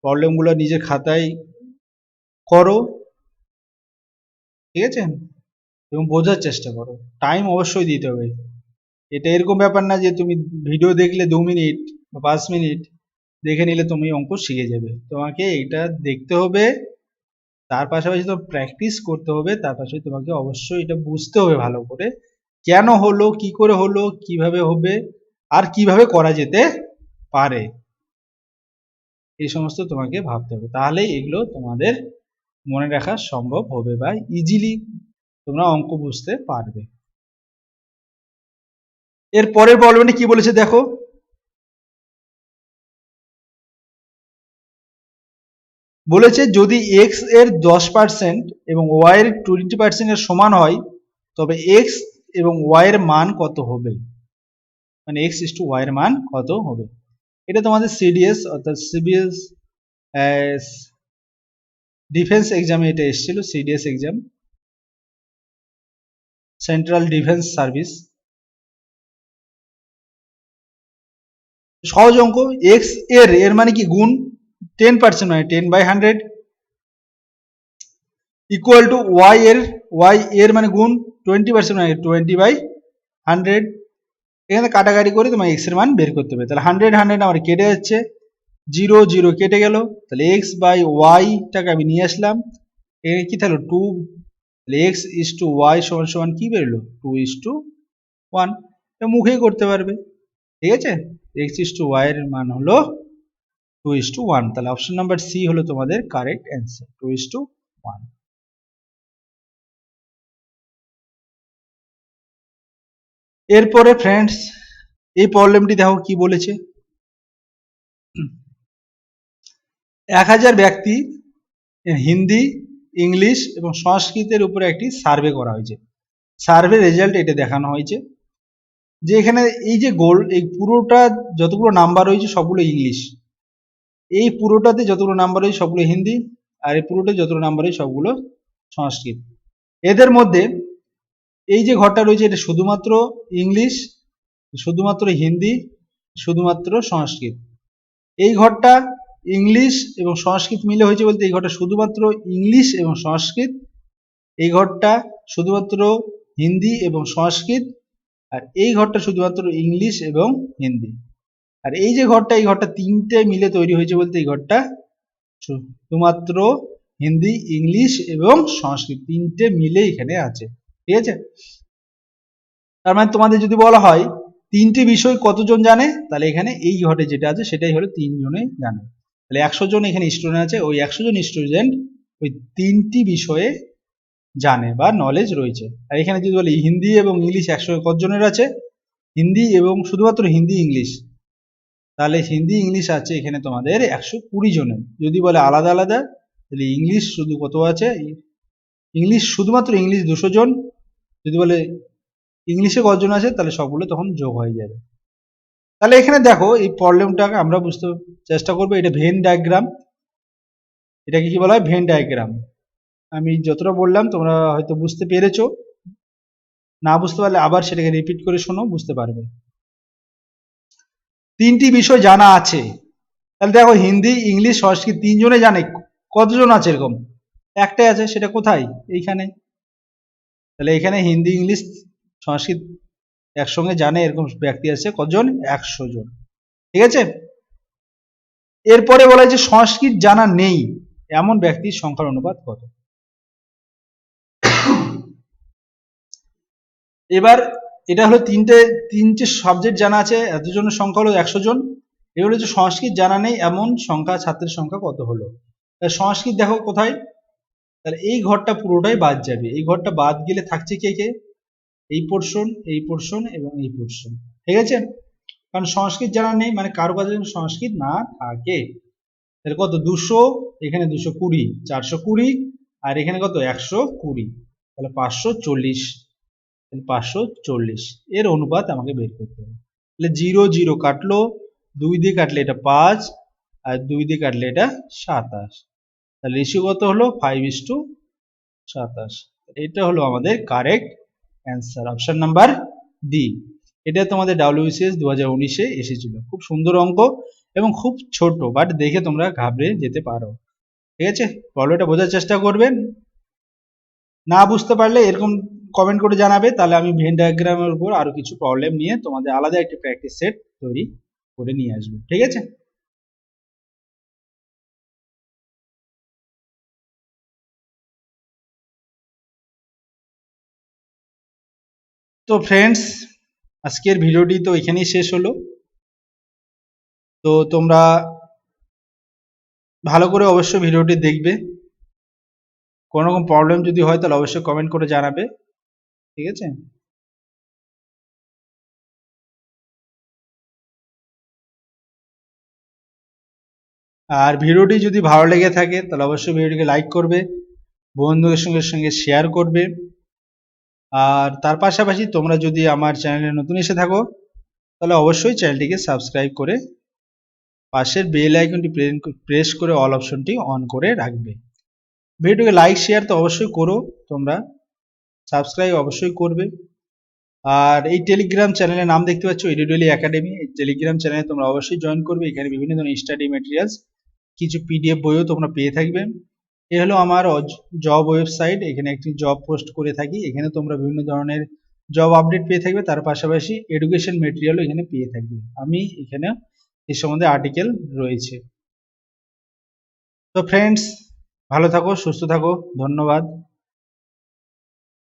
প্রবলেমগুলো নিজের খাতায় করো, ঠিক আছে? এবং বোঝার চেষ্টা করো। টাইম অবশ্যই দিতে হবে। এটা এরকম ব্যাপার না যে তুমি ভিডিও দেখলে 2 মিনিট বা 5 মিনিট দেখে নিলে তুমি অঙ্ক শিখে যাবে। তোমাকে এটা দেখতে হবে, তার পাশাপাশি তো প্র্যাকটিস করতে হবে, তার পাশাপাশি তোমাকে অবশ্যই এটা বুঝতে হবে ভালো করে, কেন হলো, কি করে হলো, কিভাবে হবে, আর কিভাবে করা যেতে পারে। এই সমস্ত তোমাকে ভাবতে হবে, তাহলেই এগুলো তোমাদের মনে রাখা সম্ভব হবে বা ইজিলি তোমরা অঙ্ক বুঝতে পারবে। এর পরের প্রবলেমটা কি বলেছে দেখো, বলেছে যদি এক্স এর 10% এবং ওয়াই এর 20% এর সমান হয়, তবে এক্স এবং ওয়াই এর মান কত হবে? মানে এক্স ইস টু ওয়াই এর মান কত হবে? এটা তোমাদের সিডিএস অর্থাৎ সিবিএস ডিফেন্স এক্সামে এটা এসেছিল, CDS exam, central defence service. সহজ অঙ্ক। এক্স এর এর মানে কি? গুণ। 10% মানে 10/100 ইকুয়াল টু ওয়াই এর মানে গুণ 20% মানে 20/100। এখানে কাটাকাটি করে তোমার এক্স এর মান বের করতে হবে। তাহলে 100 আমার কেটে যাচ্ছে, 0 কেটে গেল, তাহলে এক্স বাই ওয়াইটাকে আমি নিয়ে আসলাম, এখানে কি থাকলো? 2। তাহলে এক্স ইস টু ওয়াই সমান সমান কি বেরোলো? 2:1। মুখেই করতে পারবে, ঠিক আছে? এক্স ইস টু ওয়াই এর মান হলো 2:1। তাহলে অপশন নাম্বার সি হলো তোমাদের কারেক্ট অ্যান্সার, 2:1। এরপরে ফ্রেন্ডস, এই প্রবলেমটি দেখো কি বলেছে। 1000 ব্যক্তি হিন্দি, ইংলিশ এবং সংস্কৃতের উপরে একটি সার্ভে করা হয়েছে। সার্ভে রেজাল্ট এটা দেখানো হয়েছে যে এখানে এই যে গোল, এই পুরোটা যতগুলো নাম্বার রয়েছে সবগুলো ইংলিশ, এই পুরোটাতে যতগুলো নাম্বার রয়েছে সবগুলো হিন্দি, আর এই পুরোটা যতগুলো নাম্বার রয়েছে সবগুলো সংস্কৃত। এদের মধ্যে এই যে ঘরটা রয়েছে এটা শুধুমাত্র ইংলিশ, শুধুমাত্র হিন্দি, শুধুমাত্র সংস্কৃত। এই ঘরটা ইংলিশ এবং সংস্কৃত মিলে হয়েছে বলতে এই ঘরটা শুধুমাত্র ইংলিশ এবং সংস্কৃত, এই ঘরটা শুধুমাত্র হিন্দি এবং সংস্কৃত, আর এই ঘরটা শুধুমাত্র ইংলিশ এবং হিন্দি। আর এই যে ঘরটা, এই ঘরটা তিনটে মিলে তৈরি হয়েছে বলতে এই ঘরটা শুধুমাত্র হিন্দি, ইংলিশ এবং সংস্কৃত তিনটে মিলে এখানে আছে। ঠিক আছে, তার মানে তোমাদের যদি বলা হয় তিনটি বিষয় কতজন জানে, তাহলে এখানে এই ঘটে যেটা আছে সেটাই হলো 3 জনে জানে। তাহলে 100 জন এখানে স্টুডেন্ট আছে, ওই 100 জন স্টুডেন্ট ওই তিনটি বিষয়ে জানে বা নলেজ রয়েছে। আর এখানে যদি বলি হিন্দি এবং ইংলিশ একসঙ্গে কতজনের আছে, হিন্দি এবং শুধুমাত্র হিন্দি ইংলিশ, তাহলে হিন্দি ইংলিশ আছে এখানে তোমাদের 120 জনের। যদি বলে আলাদা আলাদা, তাহলে ইংলিশ শুধু কত আছে, ইংলিশ শুধুমাত্র ইংলিশ 200 জন। যদি বলে ইংলিশে কতজন আছে, তাহলে সবগুলো তখন যোগ হয়ে যাবে। তাহলে এখানে দেখো এই প্রবলেমটাকে আমরা বুঝতে চেষ্টা করবো। এটা ভেন ডায়াগ্রাম, এটাকে কি বলা হয়, ভেন ডায়াগ্রাম। আমি যতটা বললাম তোমরা হয়তো বুঝতে পেরেছো, না বুঝতে পারলে আবার সেটাকে রিপিট করে শোনো, বুঝতে পারবে। তিনটি বিষয় জানা আছে, তাহলে দেখো হিন্দি, ইংলিশ, সংস্কৃত তিনজনে জানে। কতজন আছে এরকম, একটাই আছে, সেটা কোথায়, এইখানে। তাহলে এখানে হিন্দি, ইংলিশ, সংস্কৃত একসঙ্গে জানে এরকম ব্যক্তি আছে কতজন, 100 জন। ঠিক আছে, এরপরে বলা যে সংস্কৃত জানা নেই এমন ব্যক্তির সংখ্যার অনুপাত কত। এবার এটা হলো তিনটে সাবজেক্ট জানা আছে, এতজনের সংখ্যা হলো 100 জন। এবার হচ্ছে সংস্কৃত জানা নেই এমন সংখ্যা, ছাত্রের সংখ্যা কত হলো। সংস্কৃত দেখো কোথায়, তাহলে এই ঘরটা পুরোটাই বাদ যাবে। এই ঘরটা বাদ গেলে থাকছে কে কে, এই পোর্শন, এই পোর্শন এবং এই পোর্শন। ঠিক আছে, কারণ সংস্কৃত জানা নেই মানে কারো কাছে সংস্কৃত না থাকে। তাহলে কত, 200, এখানে 220, 420, আর এখানে কত, 120, তাহলে 540। তাহলে 540 এর অনুপাত আমাকে বের করতে হবে। তাহলে 0 0 কাটলো, 2 দিয়ে কাটলে এটা 5, আর 2 দিয়ে কাটলে এটা 27। তাহলে রেশিও কত হলো, 5:27। এটা হলো আমাদের correct answer, option number D. এটা তোমাদের WBCS 2019-এ এসেছিল। খুব সুন্দর অঙ্ক এবং খুব ছোট, বাট দেখে তোমরা ঘাবড়ে যেতে পারো। ঠিক আছে, প্রবলেমটা বোঝার চেষ্টা করবেন। না বুঝতে পারলে এরকম কমেন্ট করে জানাবে, তাহলে আমি ভেন ডায়াগ্রামের উপর আরো কিছু প্রবলেম নিয়ে তোমাদের আলাদা একটা প্র্যাকটিস সেট তৈরি করে নিয়ে আসবো। ঠিক আছে, তো ফ্রেন্ডস আজকের ভিডিওটি তো এখানেই শেষ হলো। তো তোমরা ভালো করে অবশ্যই ভিডিওটি দেখবে। কোনো রকম প্রবলেম যদি হয় তাহলে অবশ্যই কমেন্ট করে জানাবে। ঠিক আছে, আর ভিডিওটি যদি ভালো লেগে থাকে তাহলে অবশ্যই ভিডিওটিকে লাইক করবে, বন্ধুদের সঙ্গে শেয়ার করবে। আর তার পাশাপাশি তোমরা যদি আমার চ্যানেলে নতুন এসে থাকো তাহলে অবশ্যই চ্যানেলটিকে সাবস্ক্রাইব করে পাশের বেল আইকনটি প্রেস করে অল অপশনটি অন করে রাখবে। ভিডিওকে লাইক শেয়ার তো অবশ্যই করো, তোমরা সাবস্ক্রাইব অবশ্যই করবে। আর এই টেলিগ্রাম চ্যানেলের নাম দেখতে পাচ্ছ, এডুডেলি একাডেমি। এই টেলিগ্রাম চ্যানেলে তোমরা অবশ্যই জয়েন করবে। এখানে বিভিন্ন ধরনের স্টাডি ম্যাটেরিয়ালস, কিছু PDF বইও তোমরা পেয়ে থাকবে। এ হলো আমার জব ওয়েবসাইট, এখানে একটি জব পোস্ট করে থাকি। এখানে তোমরা বিভিন্ন ধরনের জব আপডেট পেয়ে থাকবে, তার পাশাপাশি এডুকেশন মেটেরিয়ালও এখানে পেয়ে থাকবে। আমি এখানে এই সম্বন্ধে আর্টিকেল রয়েছে। তো ফ্রেন্ডস ভালো থাকো, সুস্থ থাকো, ধন্যবাদ।